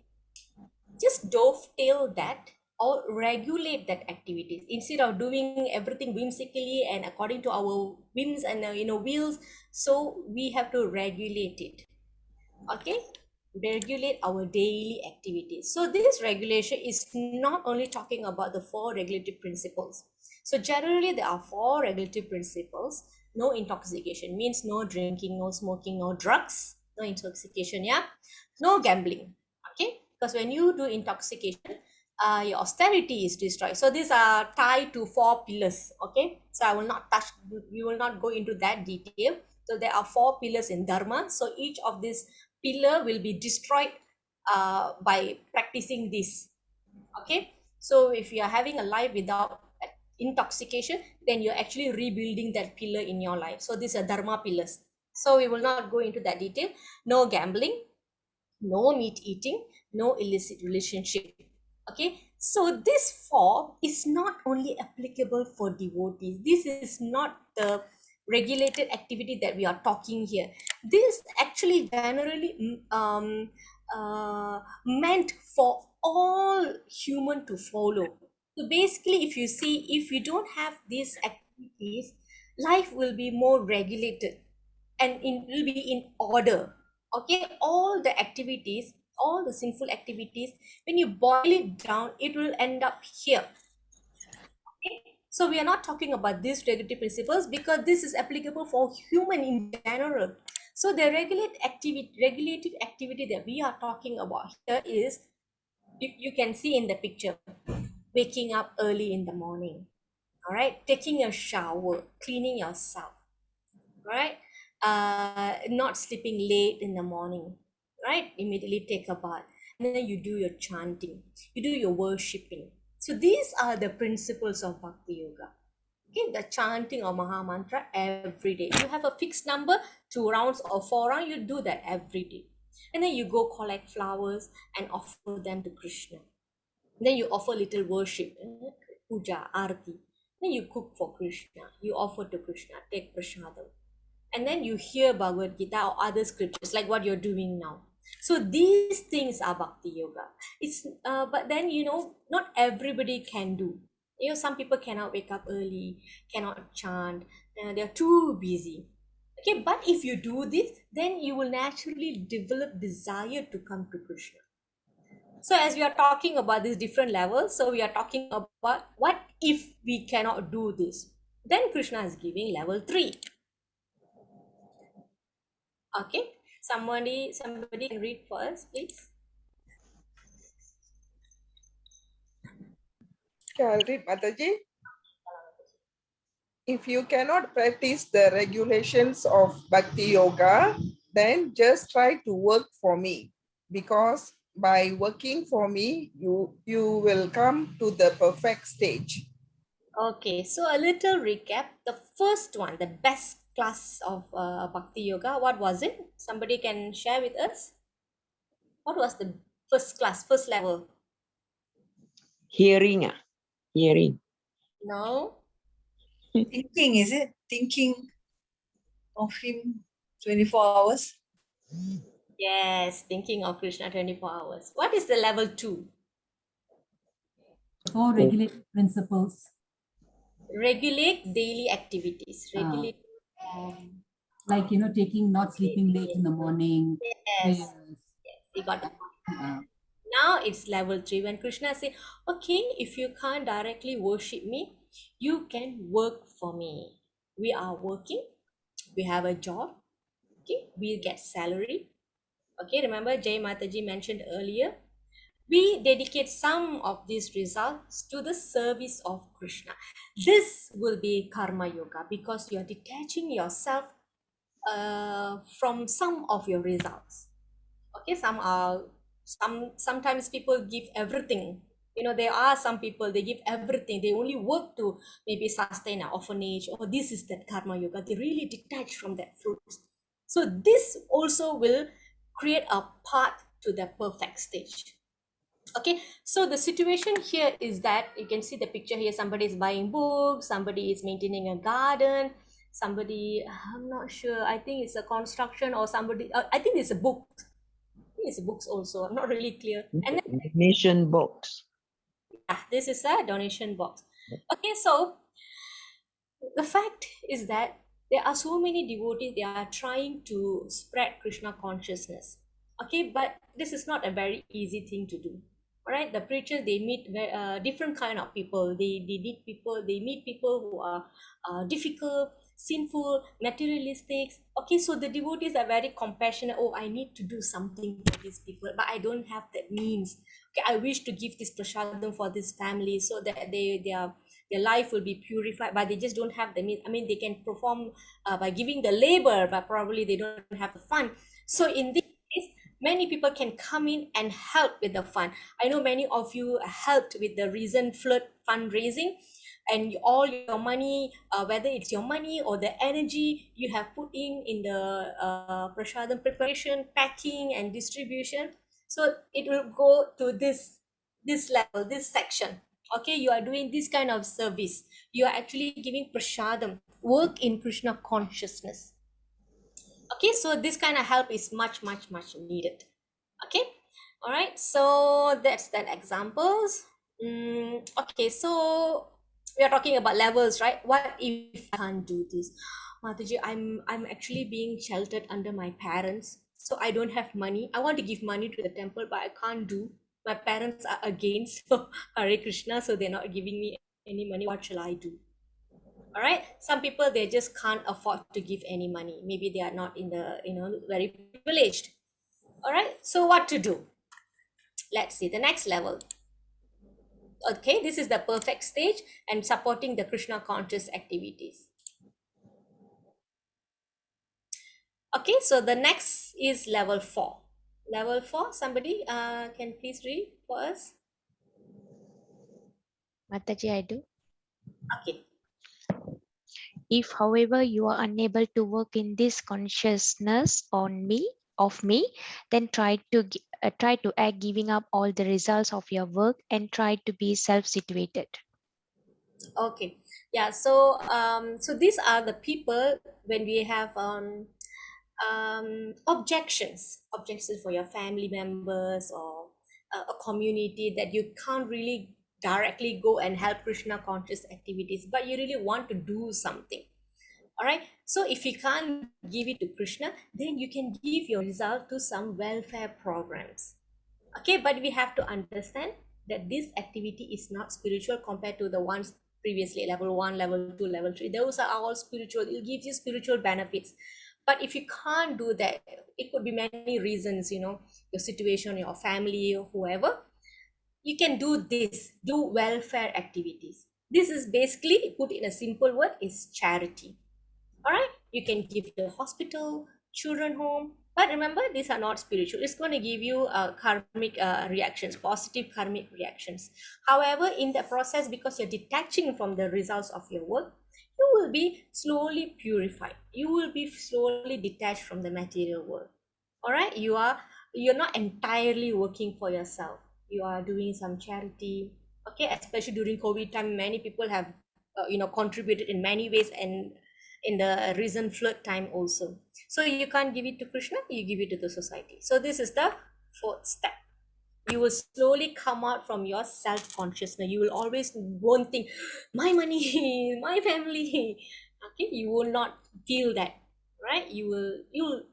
just dovetail that or regulate that activities instead of doing everything whimsically and according to our whims and wills. So we have to regulate it. Okay, regulate our daily activities. So this regulation is not only talking about the 4 regulative principles. So generally there are 4 regulative principles. No intoxication means no drinking, no smoking, no drugs, no intoxication, yeah, no gambling. Okay, because when you do intoxication, your austerity is destroyed. So these are tied to 4 pillars. Okay, so I will not touch, we will not go into that detail. So there are 4 pillars in dharma. So each of these pillar will be destroyed by practicing this. Okay, so if you are having a life without intoxication, then you're actually rebuilding that pillar in your life. So these are dharma pillars. So we will not go into that detail. No gambling, no meat eating, no illicit relationship. Okay, so this 4 is not only applicable for devotees. This is not the regulated activity that we are talking here. This actually generally meant for all human to follow. So basically, if you see, if you don't have these activities, life will be more regulated and it will be in order. Okay, all the activities, all the sinful activities, when you boil it down, it will end up here. Okay, so we are not talking about these regulative principles because this is applicable for human in general. So the regulative activity that we are talking about here is, you can see in the picture, waking up early in the morning, all right, taking a shower, cleaning yourself, right, not sleeping late in the morning, right, immediately take a bath, and then you do your chanting, you do your worshipping. So these are the principles of bhakti yoga. Okay, the chanting of maha mantra every day, you have a fixed number, 2 rounds or 4 rounds, you do that every day. And then you go collect flowers and offer them to Krishna. Then you offer little worship, puja, arti. Then you cook for Krishna, you offer to Krishna, take prasadam. And then you hear Bhagavad Gita or other scriptures like what you're doing now. So these things are bhakti yoga. It's but then not everybody can do. Some people cannot wake up early, cannot chant, they're too busy. Okay, but if you do this, then you will naturally develop desire to come to Krishna. So as we are talking about these different levels, so we are talking about what if we cannot do this? Then Krishna is giving level 3. Okay, somebody can read for us, please. Okay, I'll read, Mataji. If you cannot practice the regulations of Bhakti Yoga, then just try to work for me, because by working for me, you will come to the perfect stage. Okay, so a little recap. The first one, the best class of Bhakti Yoga, what was it? Somebody can share with us? What was the first class, first level? Hearing, hearing. No? Thinking, is it? Thinking of him 24 hours. Yes, thinking of Krishna 24 hours. What is the level 2? 4 regulative principles. Regulate daily activities. Regulate. Like, taking, not sleeping late in the morning. Yes, Prayers. we got the point. Now it's level 3. When Krishna say, okay, if you can't directly worship me, you can work for me. We are working, we have a job, okay, we get salary. Okay, remember Jay Mataji mentioned earlier, we dedicate some of these results to the service of Krishna. This will be karma yoga because you are detaching yourself from some of your results. Okay, sometimes people give everything. There are some people, they give everything, they only work to maybe sustain an orphanage, or this is that karma yoga, they really detach from that fruit. So this also will create a path to the perfect stage. Okay, so the situation here is that you can see the picture here, somebody is buying books, somebody is maintaining a garden, somebody, I'm not sure, I think it's a construction or somebody, I think it's a book. I think it's books also, I'm not really clear. And then Donation box. yeah, this is a donation box. Okay, so the fact is that there are so many devotees, they are trying to spread Krishna consciousness. Okay, but this is not a very easy thing to do. All right, the preachers, they meet different kind of people. They meet people who are difficult, sinful, materialistic. Okay, so the devotees are very compassionate. Oh, I need to do something for these people, but I don't have the means. Okay, I wish to give this prasadam for this family so that their life will be purified, but they just don't have the means. I mean, they can perform by giving the labor, but probably they don't have the fund. So in this case, many people can come in and help with the fund. I know many of you helped with the recent flood fundraising, and all your money, whether it's your money or the energy you have put in the prasadam preparation, packing, and distribution. So it will go to this level, this section. Okay, you are doing this kind of service, you are actually giving prasadam, work in Krishna consciousness. Okay, so this kind of help is much needed. Okay, all right, so that's that examples. Okay, so we are talking about levels, right? What if I can't do this? Mataji, I'm actually being sheltered under my parents, so I don't have money. I want to give money to the temple, but I can't do. My parents are against Hare Krishna, so they're not giving me any money. What shall I do? All right, some people, they just can't afford to give any money. Maybe they are not in the very privileged. All right, so what to do? Let's see the next level. Okay, this is the perfect stage and supporting the Krishna conscious activities. Okay, so the next is level 4. Level 4, somebody can please read for us? Mataji, I do. Okay. If, however, you are unable to work in this consciousness of me, then try to act giving up all the results of your work and try to be self-situated. Okay, yeah, so so these are the people when we have objections for your family members or a community, that you can't really directly go and help Krishna conscious activities, but you really want to do something. All right, so if you can't give it to Krishna, then you can give your result to some welfare programs. Okay, but we have to understand that this activity is not spiritual compared to the ones previously, level 1, level 2, level 3. Those are all spiritual, it gives you spiritual benefits. But if you can't do that, it could be many reasons, your situation, your family, or whoever. You can do this, do welfare activities. This is basically, put in a simple word, is charity. All right, you can give to hospital, children home, but remember, these are not spiritual. It's going to give you karmic reactions, positive karmic reactions. However, in the process, because you're detaching from the results of your work, you will be slowly purified, you will be slowly detached from the material world. All right, you're not entirely working for yourself, you are doing some charity. Okay, especially during COVID time, many people have contributed in many ways, and in the recent flood time also. So you can't give it to Krishna, you give it to the society. So this is the 4th step. You will slowly come out from your self-consciousness. You will always won't think, my money, my family. Okay, you will not feel that, right? You will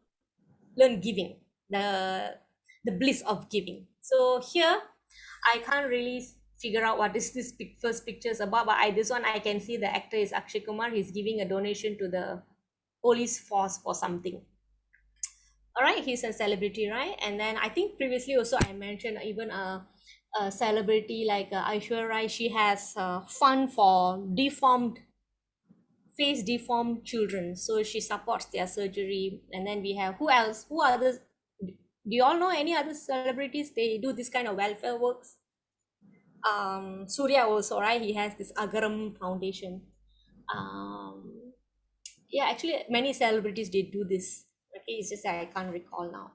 learn giving, the bliss of giving. So here, I can't really figure out what is this first picture is about, but this one I can see the actor is Akshay Kumar. He's giving a donation to the police force for something. All right, he's a celebrity, right? And then I think previously also I mentioned even a celebrity like Aishwarya Rai. She has fund for face deformed children, so she supports their surgery. And then we have, who else, who others, do you all know any other celebrities, they do this kind of welfare works? Surya also, right? He has this Agaram Foundation. Yeah, actually many celebrities did do this. Okay, it's just that I can't recall now.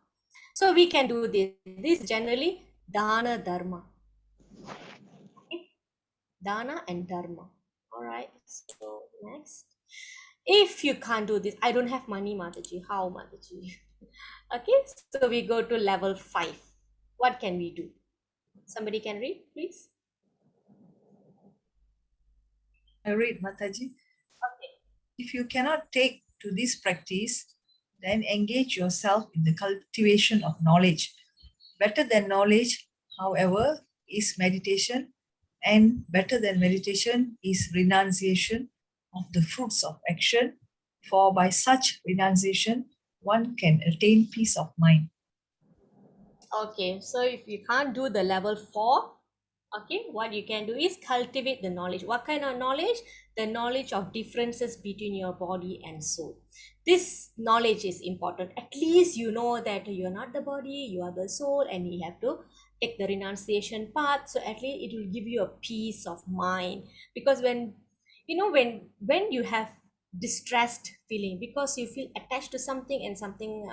So we can do this generally dana dharma. Okay? Dana and dharma. All right, so next. If you can't do this, I don't have money, Mataji. How, Mataji? Okay, so we go to level 5. What can we do? Somebody can read, please. I read, Mataji. Okay. If you cannot take to this practice, then engage yourself in the cultivation of knowledge. Better than knowledge, however, is meditation, and better than meditation is renunciation of the fruits of action, for by such renunciation, one can attain peace of mind. Okay, so if you can't do the level 4, okay, what you can do is cultivate the knowledge. What kind of knowledge? The knowledge of differences between your body and soul. This knowledge is important. At least you know that you're not the body, you are the soul, and you have to take the renunciation path. So at least it will give you a peace of mind. Because when you have distressed feeling, because you feel attached to something, and something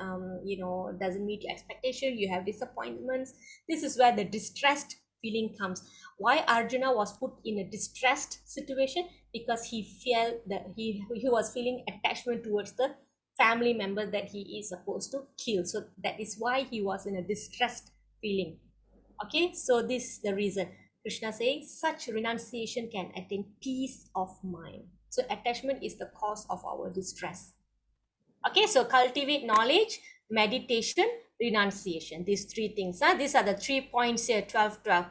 doesn't meet your expectation, you have disappointments, this is where the distressed feeling comes. Why Arjuna was put in a distressed situation? Because he felt that he was feeling attachment towards the family member that he is supposed to kill. So that is why he was in a distressed feeling. Okay, so this is the reason. Krishna saying such renunciation can attain peace of mind. So attachment is the cause of our distress. Okay, so cultivate knowledge, meditation, renunciation. These 3 things. These are the 3 points here, 12, 12.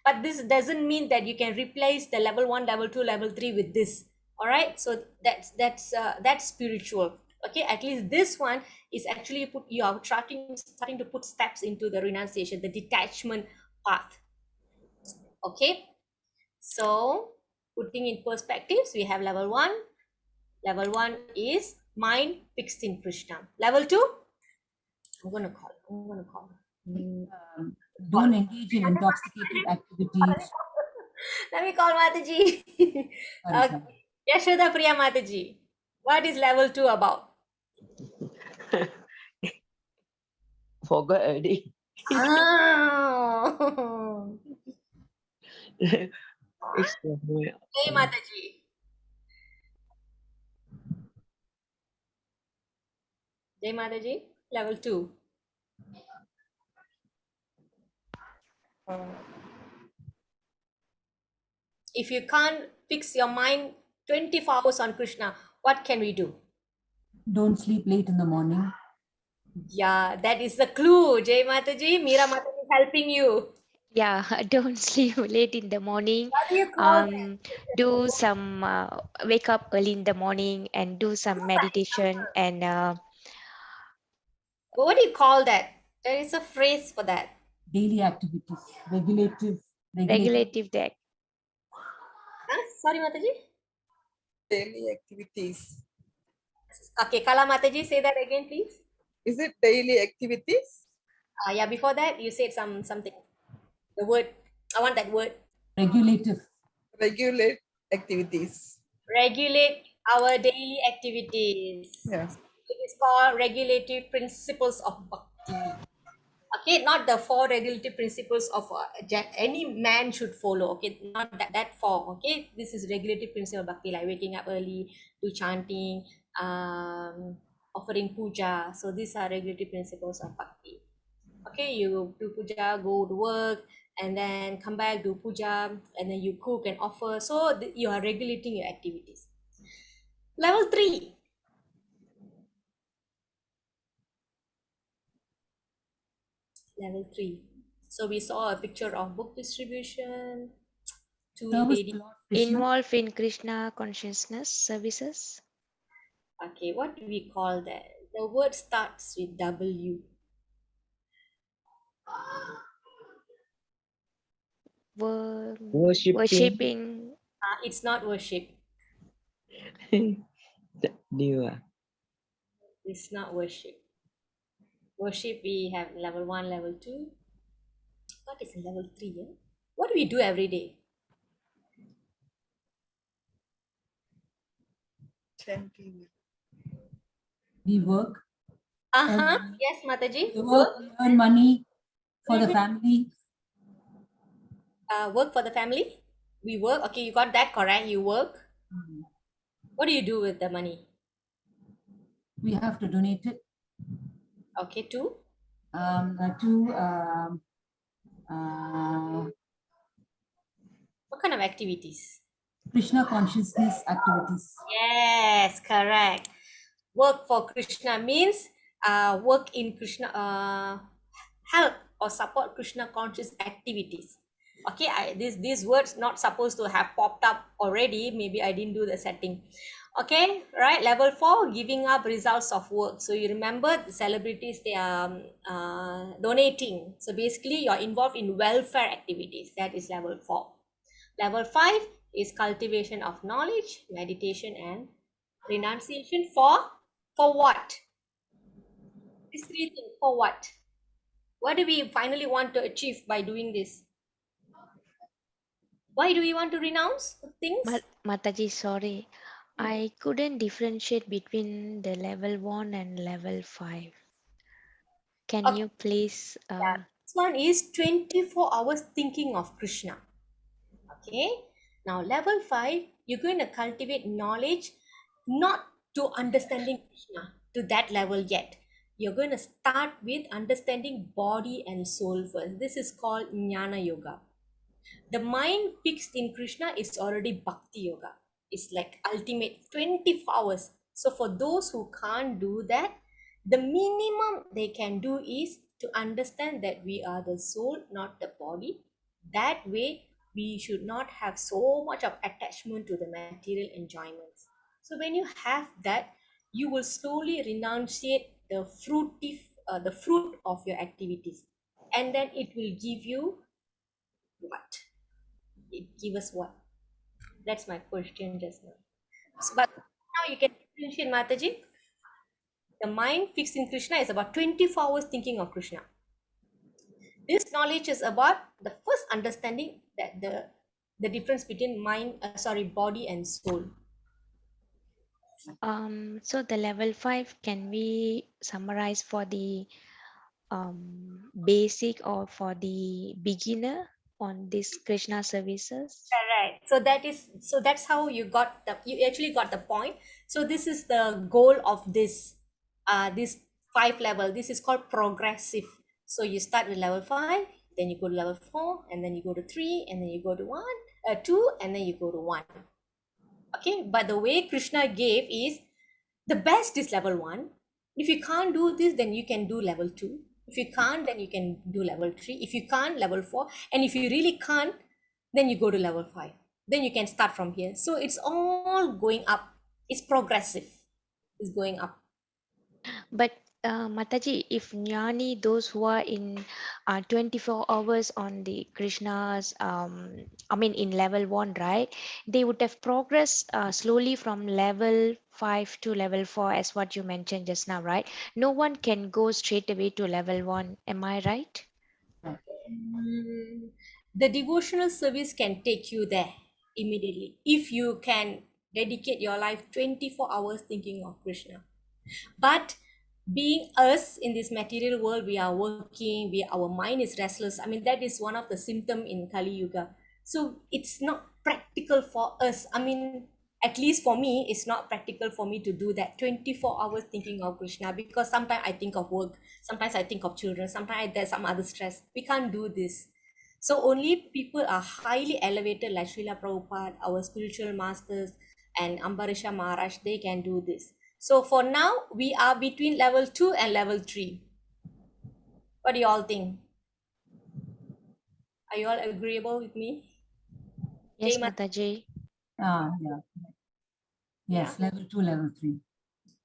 But this doesn't mean that you can replace the level 1, level 2, level 3 with this. All right, so that's spiritual. Okay, at least this one is actually you are starting to put steps into the renunciation, the detachment path. Okay, so putting in perspectives, we have level 1. Level 1 is mind fixed in Krishna. Level 2, I'm going to call. Don't engage in intoxicating activities. Let me call Mataji. Sorry, sorry. Yashoda Priya Mataji. What is level 2 about? Forgot already. Oh. It's somewhere. Hey Mataji. Jai Mataji. Level 2. If you can't fix your mind 24 hours on Krishna, what can we do? Don't sleep late in the morning. Yeah, that is the clue. Jai Mataji. Meera Mataji is helping you. Yeah, don't sleep late in the morning. What do you call that? Do some wake up early in the morning and do some meditation and What do you call that? There is a phrase for that. Daily activities. Regulative. regulative that. Sorry, Mataji. Daily activities. Okay, Kala Mataji, say that again, please. Is it daily activities? Yeah, before that, you said something. The word. I want that word. Regulative. Regulate activities. Regulate our daily activities. Yeah. It is called regulative principles of bhakti. Okay, not the 4 regulative principles of any man should follow. Okay, not that 4. Okay, this is regulative principle of bhakti, like waking up early, do chanting, offering puja. So these are regulative principles of bhakti. Okay, you do puja, go to work, and then come back, do puja, and then you cook and offer. So you are regulating your activities. Level 3. Level 3. So we saw a picture of book distribution, 2 Service ladies. to Lord Krishna. Involve in Krishna consciousness services. Okay, what do we call that? The word starts with W. Worshipping. Worshipping. It's not worship. Dia. It's not worship. Worship, we have level 1, level 2. What is level 3? Eh? What do we do every day? Chanting. We work. Yes, Mataji. We work, we earn money for the family. Work for the family. We work. Okay, you got that correct. You work. What do you do with the money? we have to donate it Okay, to to what kind of activities? Krishna consciousness activities. Yes, correct. Work for Krishna means work in Krishna, help or support Krishna conscious activities. Okay, these words not supposed to have popped up already. Maybe I didn't do the setting. Okay, right. Level 4, giving up results of work. So you remember the celebrities, they are donating. So basically, you're involved in welfare activities. That is level 4. Level 5 is cultivation of knowledge, meditation, and renunciation for what? These three things for what? What do we finally want to achieve by doing this? Why do we want to renounce things? Mataji, sorry. I couldn't differentiate between the level 1 and level 5. Can Okay, you please yeah. This one is 24 hours thinking of Krishna. Okay. Now, level 5, you're going to cultivate knowledge, not to understanding Krishna to that level yet. You're going to start with understanding body and soul first. This is called Nyana Yoga. The mind fixed in Krishna is already Bhakti Yoga. It's like ultimate 24 hours. So for those who can't do that, the minimum they can do is to understand that we are the soul, not the body. That way, we should not have so much of attachment to the material enjoyments. So when you have that, you will slowly renunciate the fruit of your activities, and then it will give you what? It give us what? That's my question just now. But now you can differentiate, Mataji. The mind fixed in Krishna is about 24 hours thinking of Krishna. This knowledge is about the first understanding that the difference between body and soul. so the level 5, can we summarize for the basic or for the beginner on this Krishna services? Correct. That's how you actually got the point. So this is the goal of this 5 level. This is called progressive. So you start with level 5, then you go to level 4, and then you go to 3, and then you go to 2, and then you go to 1. Okay, but the way Krishna gave is the best is level 1. If you can't do this, then you can do level 2. If you can't, then you can do level 3. If you can't, level 4. And if you really can't, then you go to level 5. Then you can start from here. So it's all going up. It's progressive. It's going up. But Mataji, if Jnani, those who are in 24 hours on the Krishna's, I mean in level 1, right? They would have progressed slowly from level 5 to level 4 as what you mentioned just now, right? No one can go straight away to level 1. Am I right? The devotional service can take you there immediately if you can dedicate your life 24 hours thinking of Krishna. But being us in this material world, we are working, our mind is restless. I mean, that is one of the symptom in Kali Yuga. So it's not practical for us. I mean, at least for me, it's not practical for me to do that 24 hours thinking of Krishna, because sometimes I think of work, sometimes I think of children, sometimes there's some other stress. We can't do this. So only people are highly elevated like Srila Prabhupada, our spiritual masters, and Ambarisha Maharaj, they can do this. So for now, we are between level 2 and level 3. What do you all think? Are you all agreeable with me? Yes, Jay Mataji. Yeah. Yes, level 2, level 3.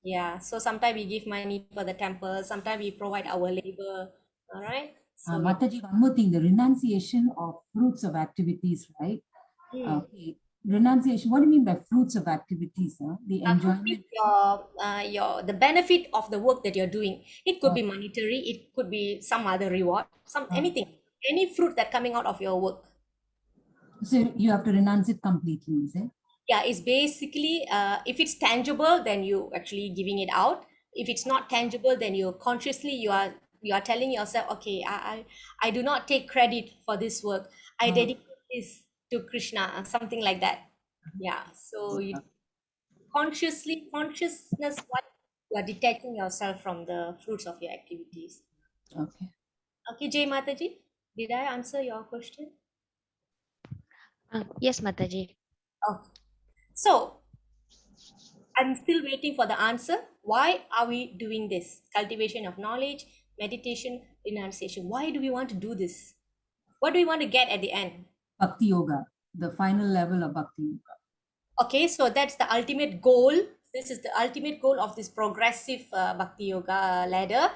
Yeah, so sometimes we give money for the temple, sometimes we provide our labor. All right. So yeah. Mataji, one more thing, the renunciation of fruits of activities, right? Okay. Renunciation, what do you mean by fruits of activities? The enjoyment. The benefit of the work that you're doing. It could be monetary, it could be some other reward, anything, any fruit that coming out of your work. So you have to renounce it completely, is it? Yeah, it's basically if it's tangible, then you actually giving it out. If it's not tangible, then you consciously you are telling yourself, okay, I do not take credit for this work. I dedicate this to Krishna, something like that. Yeah. So you consciousness what You are detaching yourself from the fruits of your activities. Okay. Okay, Jay Mataji, did I answer your question? Yes, Mataji. Oh, so I'm still waiting for the answer. Why are we doing this? Cultivation of knowledge, meditation, renunciation. Why do we want to do this? What do we want to get at the end? Bhakti Yoga, the final level of Bhakti Yoga. Okay, so that's the ultimate goal. This is the ultimate goal of this progressive Bhakti Yoga ladder.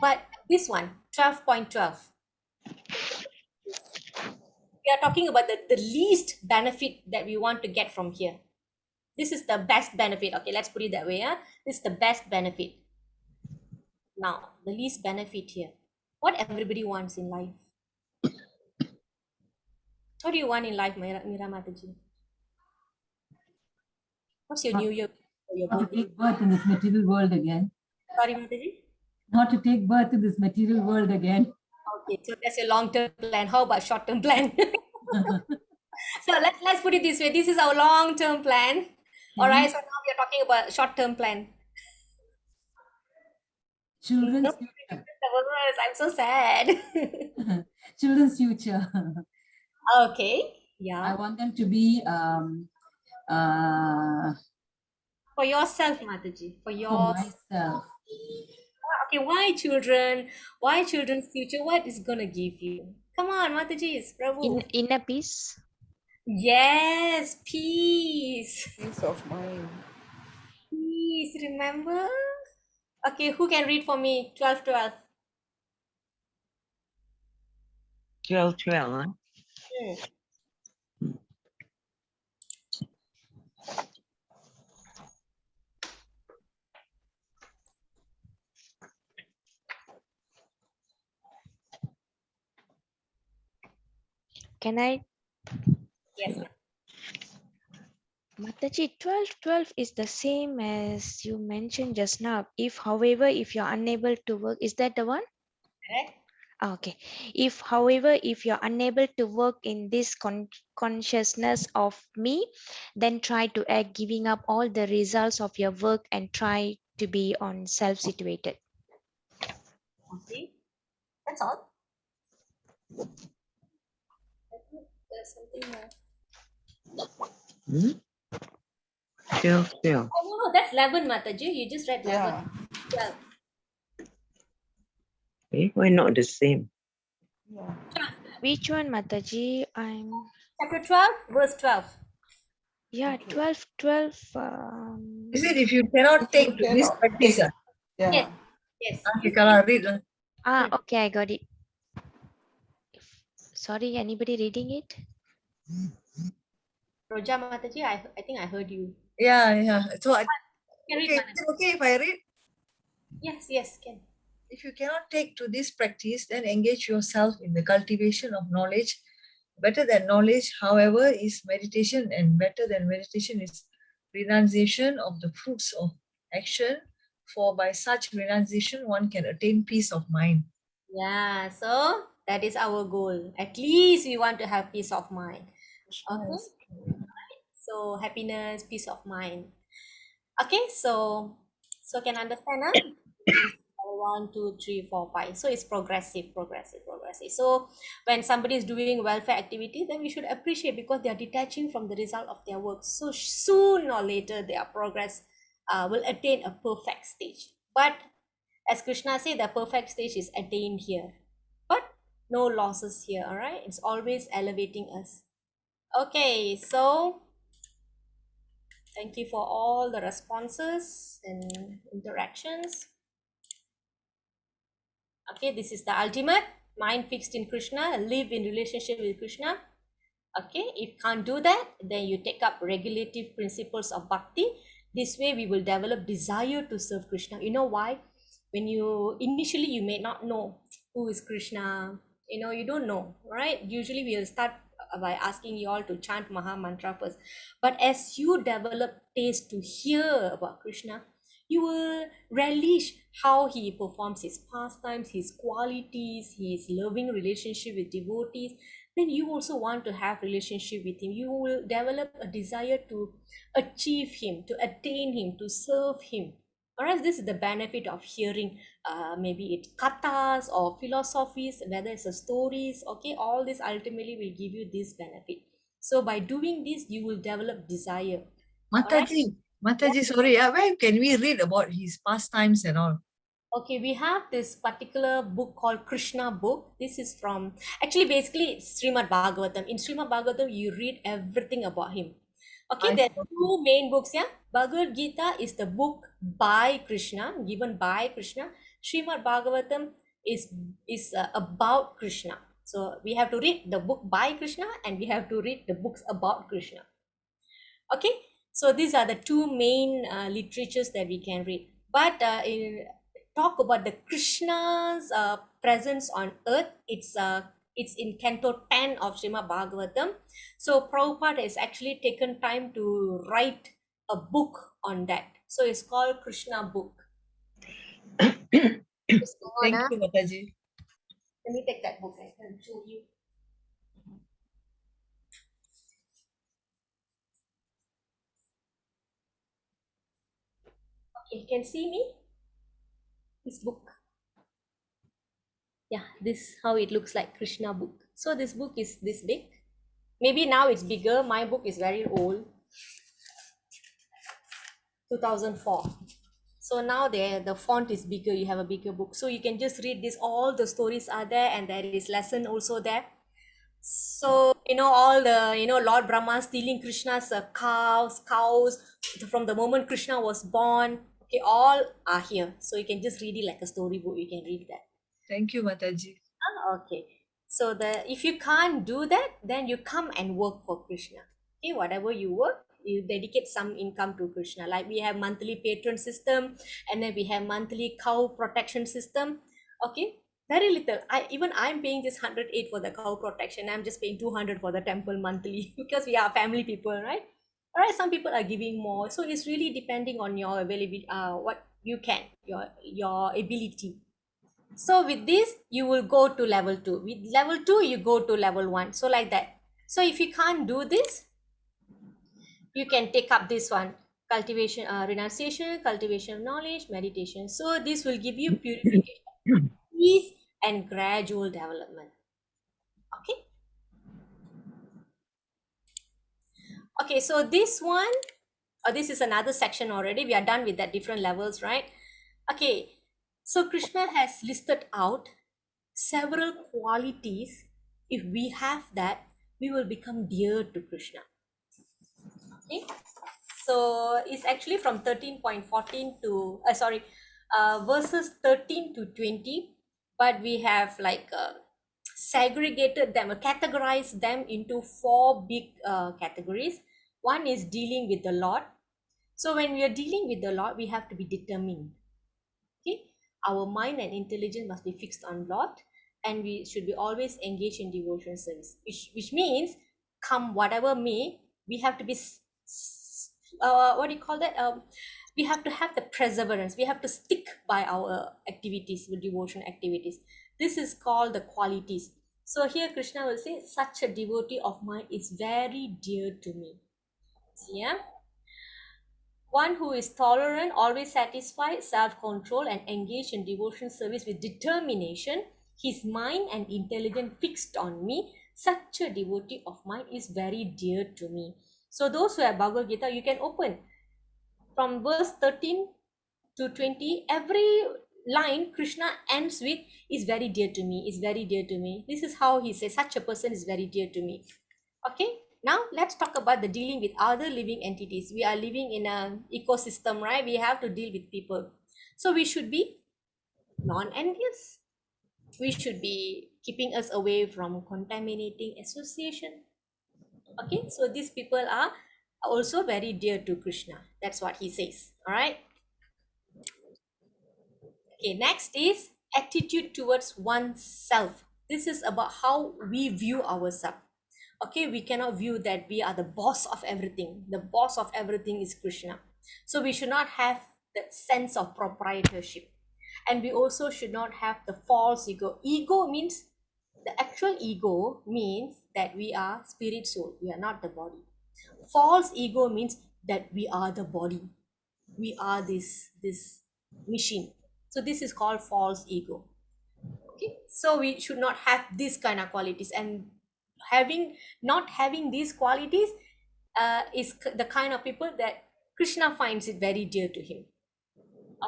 But this one, 12.12, we are talking about the least benefit that we want to get from here. This is the best benefit. Okay, let's put it that way. This is the best benefit. Now, the least benefit here. What everybody wants in life. What do you want in life, Mira Mataji? What's your New Year or your Not to birthday? take birth in this material world again. Sorry, Mataji? Not to take birth in this material world again. Okay, so that's your long-term plan. How about short-term plan? So let's put it this way. This is our long-term plan. All right. So now we are talking about short-term plan. Children's No, future. I'm so sad. Children's future. Okay. I Yeah. want them to be For yourself, Mataji. For for yours. myself. Okay. Why children? Why children's future? What is gonna give you? Come on, Mataji. Prabhu. Inner peace. Yes. Peace. Peace of mind. Peace. Remember? Okay. Who can read for me? 12:12. 12:12, huh? Can I? Yes, ma'am. Mataji, 12:12 is the same as you mentioned just now. If, however, if you're unable to work, is that the one? Correct. Okay. If, however, if you're unable to work in this consciousness of me, then try to act giving up all the results of your work and try to be on self-situated. Okay. That's all. There's something more. 12:12. Oh no, that's 11, Mataji. You just read 11. Yeah. 12. Eh, why not the same? Yeah. Which one, Mataji? Chapter 12, verse 12. Yeah, Okay. 12. Is it if you cannot take to this Cannot practice? take. Yeah. Yes. Yes. Okay, Kala, read. Okay, I got it. Sorry, anybody reading it? Roja Mataji, I think I heard you. Yeah. So, Can read, okay, Mataji. is it okay if I read? Yes, can. If you cannot take to this practice, then engage yourself in the cultivation of knowledge. Better than knowledge, however, is meditation, and better than meditation is renunciation of the fruits of action. For by such renunciation, one can attain peace of mind. Yeah, so that is our goal. At least we want to have peace of mind. Okay. So happiness, peace of mind. Okay, so can understand, huh? One, two, three, four, five. So it's progressive. So when somebody is doing welfare activity, then we should appreciate because they are detaching from the result of their work. So soon or later, their progress will attain a perfect stage. But as Krishna said, the perfect stage is attained here. But no losses here, all right? It's always elevating us. Okay, so thank you for all the responses and interactions. Okay, this is the ultimate mind fixed in Krishna, live in relationship with Krishna. Okay, if you can't do that, then you take up regulative principles of bhakti. This way we will develop desire to serve Krishna. You know why? When you initially you may not know who is Krishna, you don't know, right? Usually we'll start by asking you all to chant Maha Mantra first. But as you develop taste to hear about Krishna, you will relish how he performs his pastimes, his qualities, his loving relationship with devotees. Then you also want to have relationship with him. You will develop a desire to achieve him, to attain him, to serve him. Alright, this is the benefit of hearing maybe it kathas or philosophies, whether it's a stories, okay, all this ultimately will give you this benefit. So by doing this, you will develop desire. Alright? Mataji, sorry, where can we read about his pastimes and all? Okay, we have this particular book called Krishna Book. This is from, actually, basically, it's Srimad Bhagavatam. In Srimad Bhagavatam, you read everything about him. Okay, there are two main books, yeah. Bhagavad Gita is the book by Krishna, given by Krishna. Srimad Bhagavatam is about Krishna. So we have to read the book by Krishna and we have to read the books about Krishna. Okay, so these are the two main literatures that we can read. But talk about the Krishna's presence on earth, it's in Canto 10 of Srimad Bhagavatam. So Prabhupada has actually taken time to write a book on that. So it's called Krishna Book. Just go on, Thank you, Mataji. let me take that book. I can show you. Okay, you can see me? This book. Yeah, this how it looks like, Krishna Book. So this book is this big. Maybe now it's bigger. My book is very old, 2004. So now the font is bigger. You have a bigger book, so you can just read this. All the stories are there, and there is lesson also there. So all the Lord Brahma stealing Krishna's cows from the moment Krishna was born. Okay, all are here. So you can just read it like a storybook. You can read that. Thank you, Mataji. Okay. So if you can't do that, then you come and work for Krishna. Okay, whatever you work, you dedicate some income to Krishna. Like we have monthly patron system, and then we have monthly cow protection system. Okay, very little. I'm paying just 108 for the cow protection. I'm just paying 200 for the temple monthly because we are family people, right? All right. Some people are giving more, so it's really depending on your availability. What you can, your ability. So with this, you will go to level 2. With level 2, you go to level 1. So like that. So if you can't do this, you can take up this one. Cultivation, renunciation, cultivation of knowledge, meditation. So this will give you purification, peace, and gradual development. Okay. Okay, so this one, this is another section already. We are done with that different levels, right? Okay. So Krishna has listed out several qualities. If we have that, we will become dear to Krishna. Okay, so it's actually from 13.14 to verses 13 to 20, but we have like segregated them, categorized them into four big categories. One is dealing with the Lord. So when we are dealing with the Lord, we have to be determined. Okay, our mind and intelligence must be fixed on Lord, and we should be always engaged in devotion service, which means come whatever may, we have to be what do you call that, we have to have the perseverance, we have to stick by our activities, with devotion activities. This is called the qualities. So here Krishna will say, such a devotee of mine is very dear to me. See, yeah, one who is tolerant, always satisfied, self-control, and engaged in devotion service with determination, his mind and intelligence fixed on me, such a devotee of mine is very dear to me. So those who have Bhagavad Gita, you can open from verse 13 to 20. Every line Krishna ends with is very dear to me, is very dear to me. This is how he says, such a person is very dear to me. Okay, now let's talk about the dealing with other living entities. We are living in an ecosystem, right? We have to deal with people. So we should be non-envious. We should be keeping us away from contaminating association. Okay, so these people are also very dear to Krishna. That's what he says. All right. Okay, next is attitude towards oneself. This is about how we view ourselves. Okay, we cannot view that we are the boss of everything. The boss of everything is Krishna. So we should not have that sense of proprietorship. And we also should not have the false ego. Ego means, the actual ego means that we are spirit soul. We are not the body. False ego means that we are the body. We are this machine. So this is called false ego. Okay, so we should not have these kind of qualities, and not having these qualities is the kind of people that Krishna finds it very dear to him.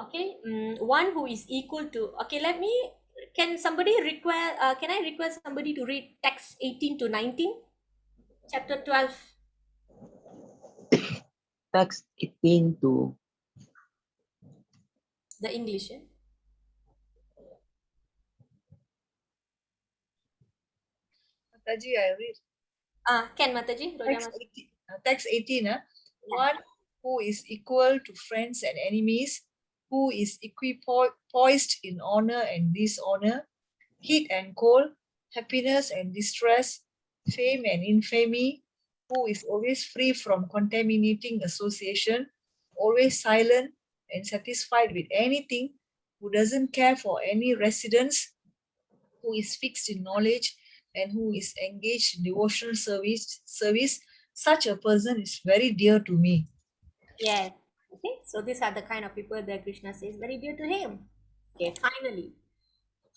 Okay, one who is equal to, okay, can somebody request, can I request somebody to read text 18 to 19, chapter 12, Text 18 to the English, Mataji, I read. Can Mataji? Roja Mataji? Text 18. One who is equal to friends and enemies, who is equipoised in honor and dishonor, heat and cold, happiness and distress, fame and infamy, who is always free from contaminating association, always silent and satisfied with anything, who doesn't care for any residence, who is fixed in knowledge, and who is engaged in devotional service, such a person is very dear to me. Yes. Okay, so these are the kind of people that Krishna says very dear to him. Okay, finally,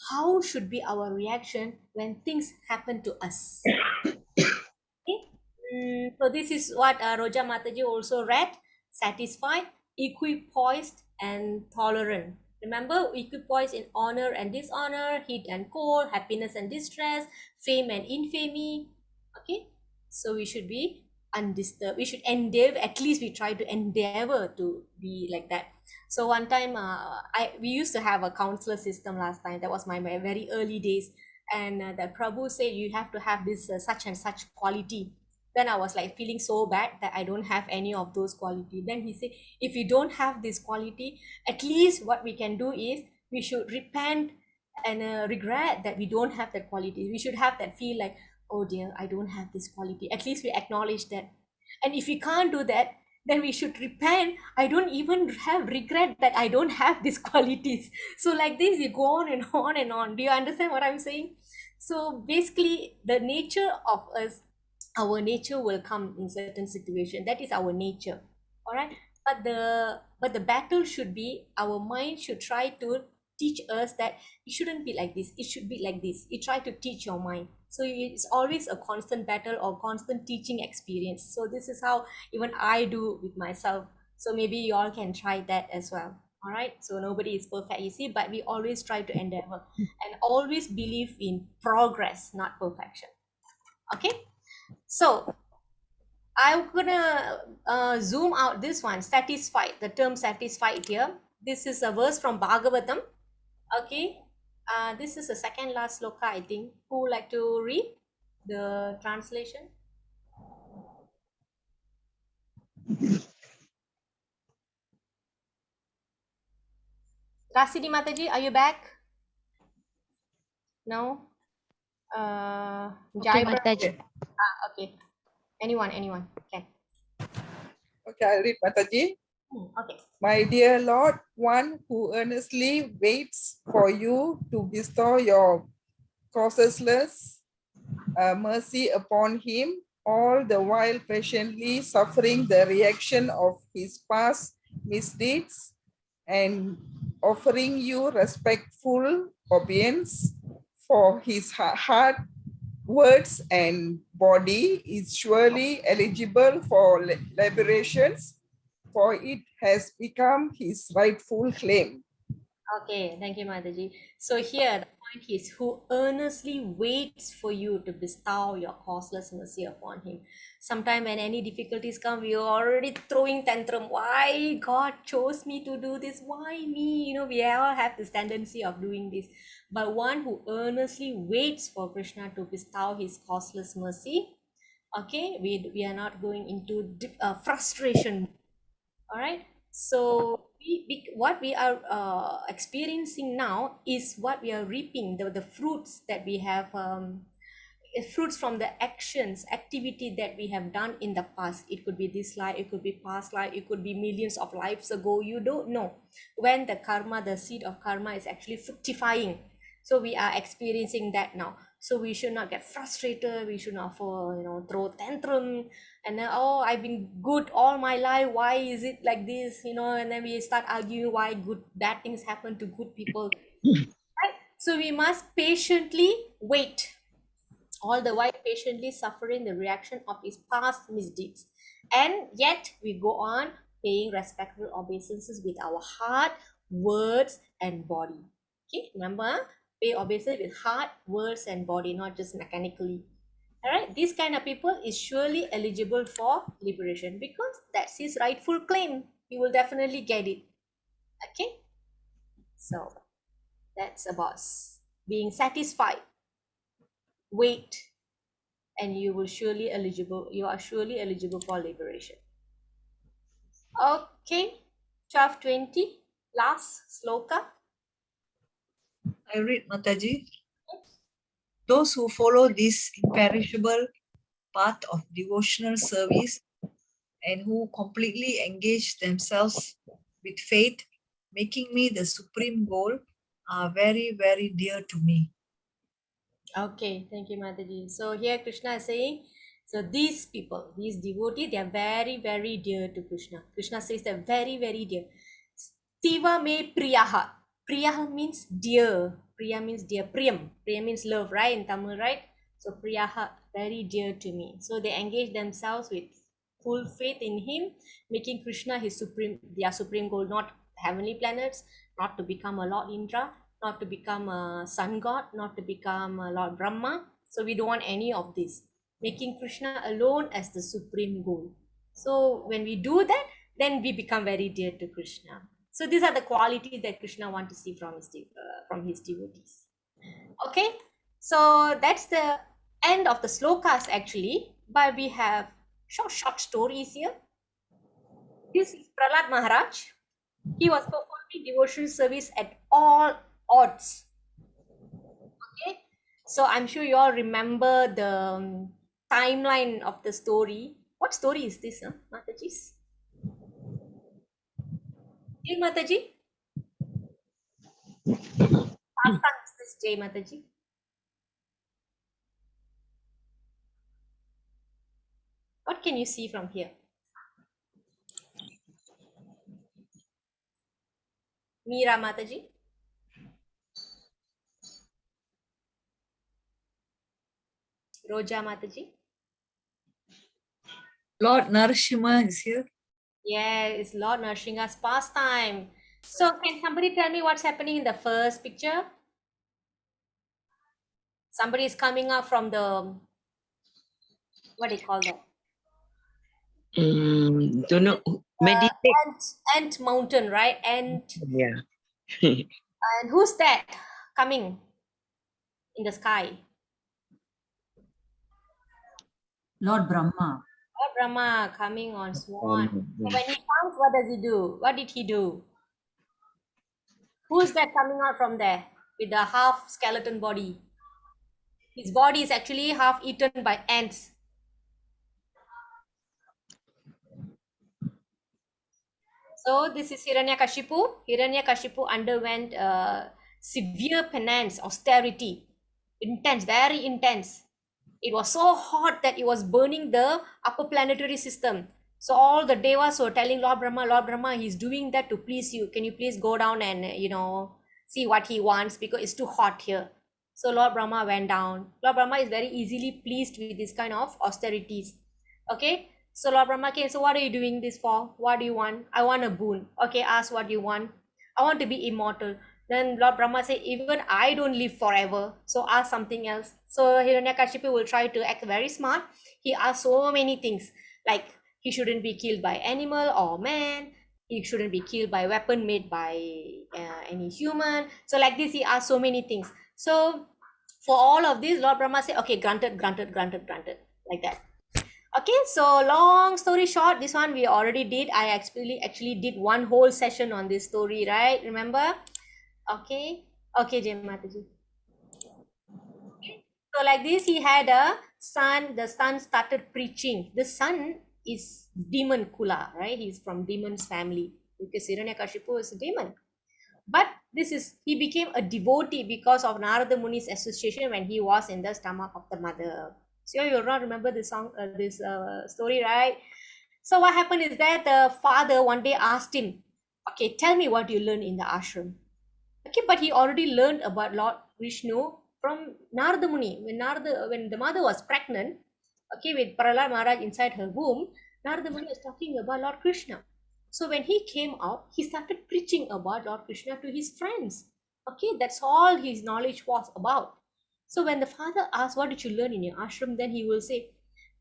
how should be our reaction when things happen to us? Okay. So this is what Roja Mataji also read: satisfied, equipoised, and tolerant. Remember, equipoised in honor and dishonor, heat and cold, happiness and distress, fame and infamy. Okay, so we should be undisturbed. We should endeavor. At least we try to endeavor to be like that. So one time, we used to have a counselor system last time. That was my very early days, and the Prabhu said you have to have this such and such quality. Then I was like feeling so bad that I don't have any of those quality. Then he said, if you don't have this quality, at least what we can do is we should repent and regret that we don't have that quality. We should have that feel like, oh dear, I don't have this quality. At least we acknowledge that. And if we can't do that, then we should repent. I don't even have regret that I don't have these qualities. So like this, you go on and on and on. Do you understand what I'm saying? So basically, the nature of us, our nature will come in certain situation. That is our nature. All right. But the battle should be, our mind should try to teach us that it shouldn't be like this. It should be like this. It try to teach your mind. So it's always a constant battle or constant teaching experience. So this is how even I do with myself. So maybe you all can try that as well. All right. So nobody is perfect, you see, but we always try to endeavor and always believe in progress, not perfection. Okay. So I'm gonna zoom out this one, satisfied, the term satisfied here. This is a verse from Bhagavatam. Okay. This is the second last sloka, I think. Who would like to read the translation? Rasidi Mataji, are you back? No? Okay, Jai Mataji. okay. Anyone. Okay. Okay, I'll read Mataji. Okay. My dear Lord, one who earnestly waits for you to bestow your causeless mercy upon him, all the while patiently suffering the reaction of his past misdeeds and offering you respectful obedience for his heart, words, and body is surely eligible for liberations, for it has become his rightful claim. Okay, thank you, Mataji. So here the point is, who earnestly waits for you to bestow your causeless mercy upon him. Sometime when any difficulties come, we are already throwing tantrum. Why God chose me to do this? Why me? We all have this tendency of doing this. But one who earnestly waits for Krishna to bestow his causeless mercy, okay, we are not going into frustration. All right. So what we are experiencing now is what we are reaping, the fruits that we have, fruits from the activity that we have done in the past. It could be this life, it could be past life, it could be millions of lives ago. You don't know when the seed of karma is actually fructifying. So we are experiencing that now. So we should not get frustrated. We should not throw tantrum and then, oh, I've been good all my life. Why is it like this? And then we start arguing why bad things happen to good people. Right? So we must patiently wait, all the while patiently suffering the reaction of his past misdeeds. And yet we go on paying respectful obeisances with our heart, words, and body. Okay, remember, pay obeisance with heart, words, and body, not just mechanically. All right, this kind of people is surely eligible for liberation because that's his rightful claim. He will definitely get it. Okay, so that's about being satisfied. Wait, and you are surely eligible for liberation. Okay, 12:20, last sloka. I read, Mataji. Those who follow this imperishable path of devotional service and who completely engage themselves with faith, making me the supreme goal, are very, very dear to me. Okay, thank you, Mataji. So here Krishna is saying, so these people, these devotees, they are very, very dear to Krishna. Krishna says they're very, very dear. Tiva me priyaha. Priyaha means dear. Priya means dear. Priyam. Priya means love, right? In Tamil, right? So priyaha, very dear to me. So they engage themselves with full faith in him, making Krishna their supreme goal, not heavenly planets, not to become a Lord Indra, not to become a sun god, not to become a Lord Brahma. So we don't want any of this. Making Krishna alone as the supreme goal. So when we do that, then we become very dear to Krishna. So these are the qualities that Krishna wants to see from his devotees. Okay, so that's the end of the slokas actually, but we have short stories here. This is Prahlad Maharaj. He was performing devotional service at all odds. Okay, so I'm sure you all remember the timeline of the story. What story is this, Mataji? Jai Mataji? Pastime is this, Jai Mataji? What can you see from here? Meera Mataji? Roja Mataji? Lord Narasimha is here. Yeah, it's Lord Narasimha's pastime. So can somebody tell me what's happening in the first picture? Somebody is coming up from the, what do you call that? Don't know. Meditate. Ant mountain, right? Yeah. And who's that coming in the sky? Lord Brahma. Lord Brahma coming on swan. So when he comes, what does he do? What did he do? Who's that coming out from there with the half skeleton body? His body is actually half eaten by ants. So this is Hiranyakashipu. Hiranyakashipu underwent severe penance, austerity, intense, very intense. It was so hot that it was burning the upper planetary system. So all the devas were telling Lord Brahma, he's doing that to please you. Can you please go down and see what he wants because it's too hot here. So Lord Brahma went down. Lord Brahma is very easily pleased with this kind of austerities. Okay. So Lord Brahma came. So what are you doing this for? What do you want? I want a boon. Okay, ask what you want. I want to be immortal. Then Lord Brahma said, even I don't live forever. So ask something else. So Hiranyakashipu will try to act very smart. He asked so many things, like he shouldn't be killed by animal or man. He shouldn't be killed by weapon made by any human. So like this, he asked so many things. So for all of this, Lord Brahma said, okay, granted, like that. Okay, so long story short, this one we already did. I actually did one whole session on this story, right? Remember? Okay, Jai Mataji. So like this, he had a son. The son started preaching. The son is demon Kula, right? He's from demon's family because Hiranyakashipu is a demon. But he became a devotee because of Narada Muni's association when he was in the stomach of the mother. So you'll not remember this story, right? So what happened is that the father one day asked him, okay, tell me what you learned in the ashram. Okay, but he already learned about Lord Vishnu from Narada Muni. When the mother was pregnant, okay, with Prahlad Maharaj inside her womb, Narada Muni was talking about Lord Krishna. So when he came out, he started preaching about Lord Krishna to his friends. Okay, that's all his knowledge was about. So when the father asked, what did you learn in your ashram? Then he will say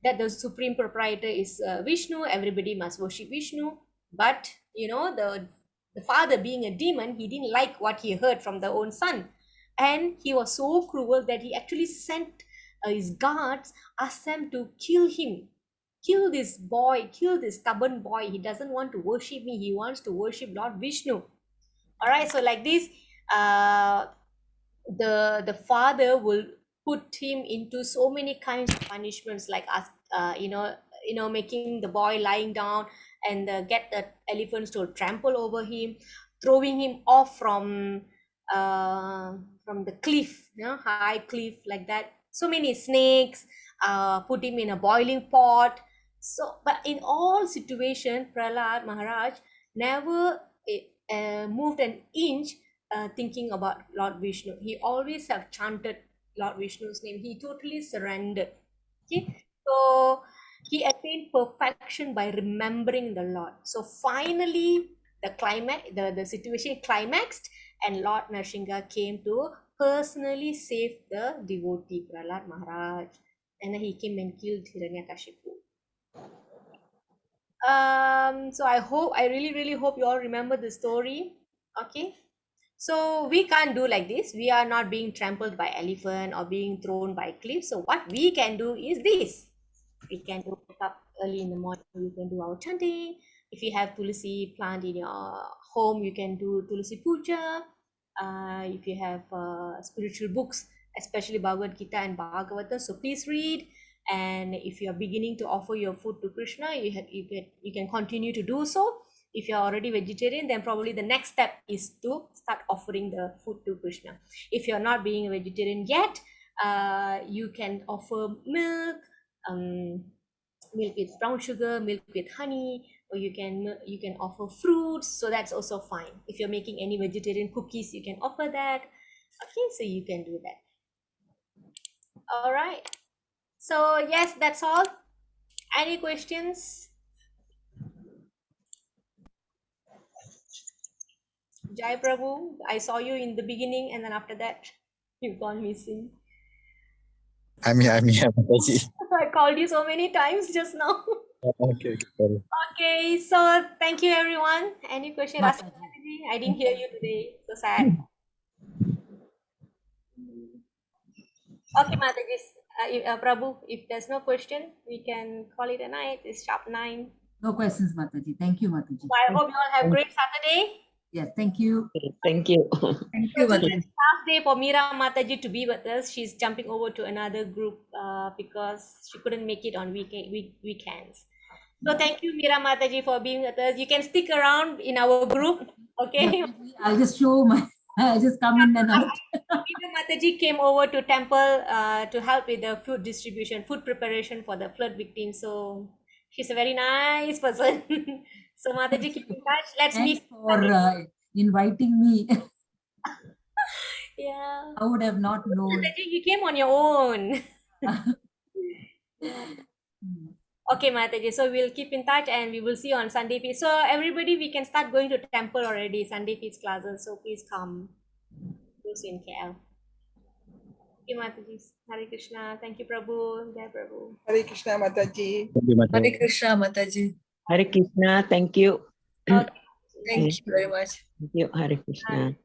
that the supreme proprietor is Vishnu, everybody must worship Vishnu. But, the father, being a demon, he didn't like what he heard from the own son. And he was so cruel that he actually sent his guards, asked them to kill him. Kill this boy, kill this stubborn boy. He doesn't want to worship me. He wants to worship Lord Vishnu. All right, so like this, the father will put him into so many kinds of punishments, like making the boy lying down and get the elephants to trample over him, throwing him off from the cliff, high cliff, like that. So many snakes, put him in a boiling pot. So, but in all situations, Prahlad Maharaj never moved an inch thinking about Lord Vishnu. He always have chanted Lord Vishnu's name. He totally surrendered. Okay, so he attained perfection by remembering the Lord. So finally, the situation climaxed, and Lord Nrsimha came to personally save the devotee Prahlad Maharaj, and then he came and killed Hiranyakashipu. So I really hope you all remember the story. Okay, so we can't do like this. We are not being trampled by elephant or being thrown by cliff. So what we can do is this. We can wake up early in the morning. We can do our chanting. If you have tulsi plant in your home, you can do tulsi puja. If you have spiritual books, especially Bhagavad Gita and Bhagavatam, so please read. And if you are beginning to offer your food to Krishna, you can continue to do so. If you're already vegetarian, then probably the next step is to start offering the food to Krishna. If you're not being a vegetarian yet, you can offer milk, milk with brown sugar, milk with honey, or you can offer fruits. So that's also fine. If you're making any vegetarian cookies, you can offer that. Okay, so you can do that. All right. So yes, that's all. Any questions? Jai Prabhu, I saw you in the beginning, and then after that, you've gone missing. I'm here, Mataji. I called you so many times just now. Okay, sorry. Okay, so thank you everyone. Any question? Mataji. I didn't hear you today. So sad. Okay, Mataji. Prabhu, if there's no question, we can call it a night. It's sharp 9. No questions, Mataji. Thank you, Mataji. So I hope you all have a great Saturday. Yes, thank you. Thank you. Thank you, Mataji. Last day for Meera Mataji to be with us. She's jumping over to another group because she couldn't make it on weekends. So thank you, Meera Mataji, for being with us. You can stick around in our group, okay? Definitely. I'll just show my, I'll just come in and out. Meera Mataji came over to temple to help with the food distribution, food preparation for the flood victims. So she's a very nice person. So Mataji, keep in touch. Let's Thanks meet. for inviting me. Yeah. I would have not known. Mataji, you came on your own. Okay, Mataji. So we'll keep in touch and we will see you on Sunday feast. So everybody, we can start going to temple already, Sunday feast classes. So please come. Those in KL. Okay, Mataji. Hare Krishna. Thank you, Prabhu. Jai Prabhu. Hare Krishna Mataji. Thank you, Mataji. Hare Krishna, Mataji. Hare Krishna. Thank you. Okay. Thank you very much. Thank you. Hare Krishna.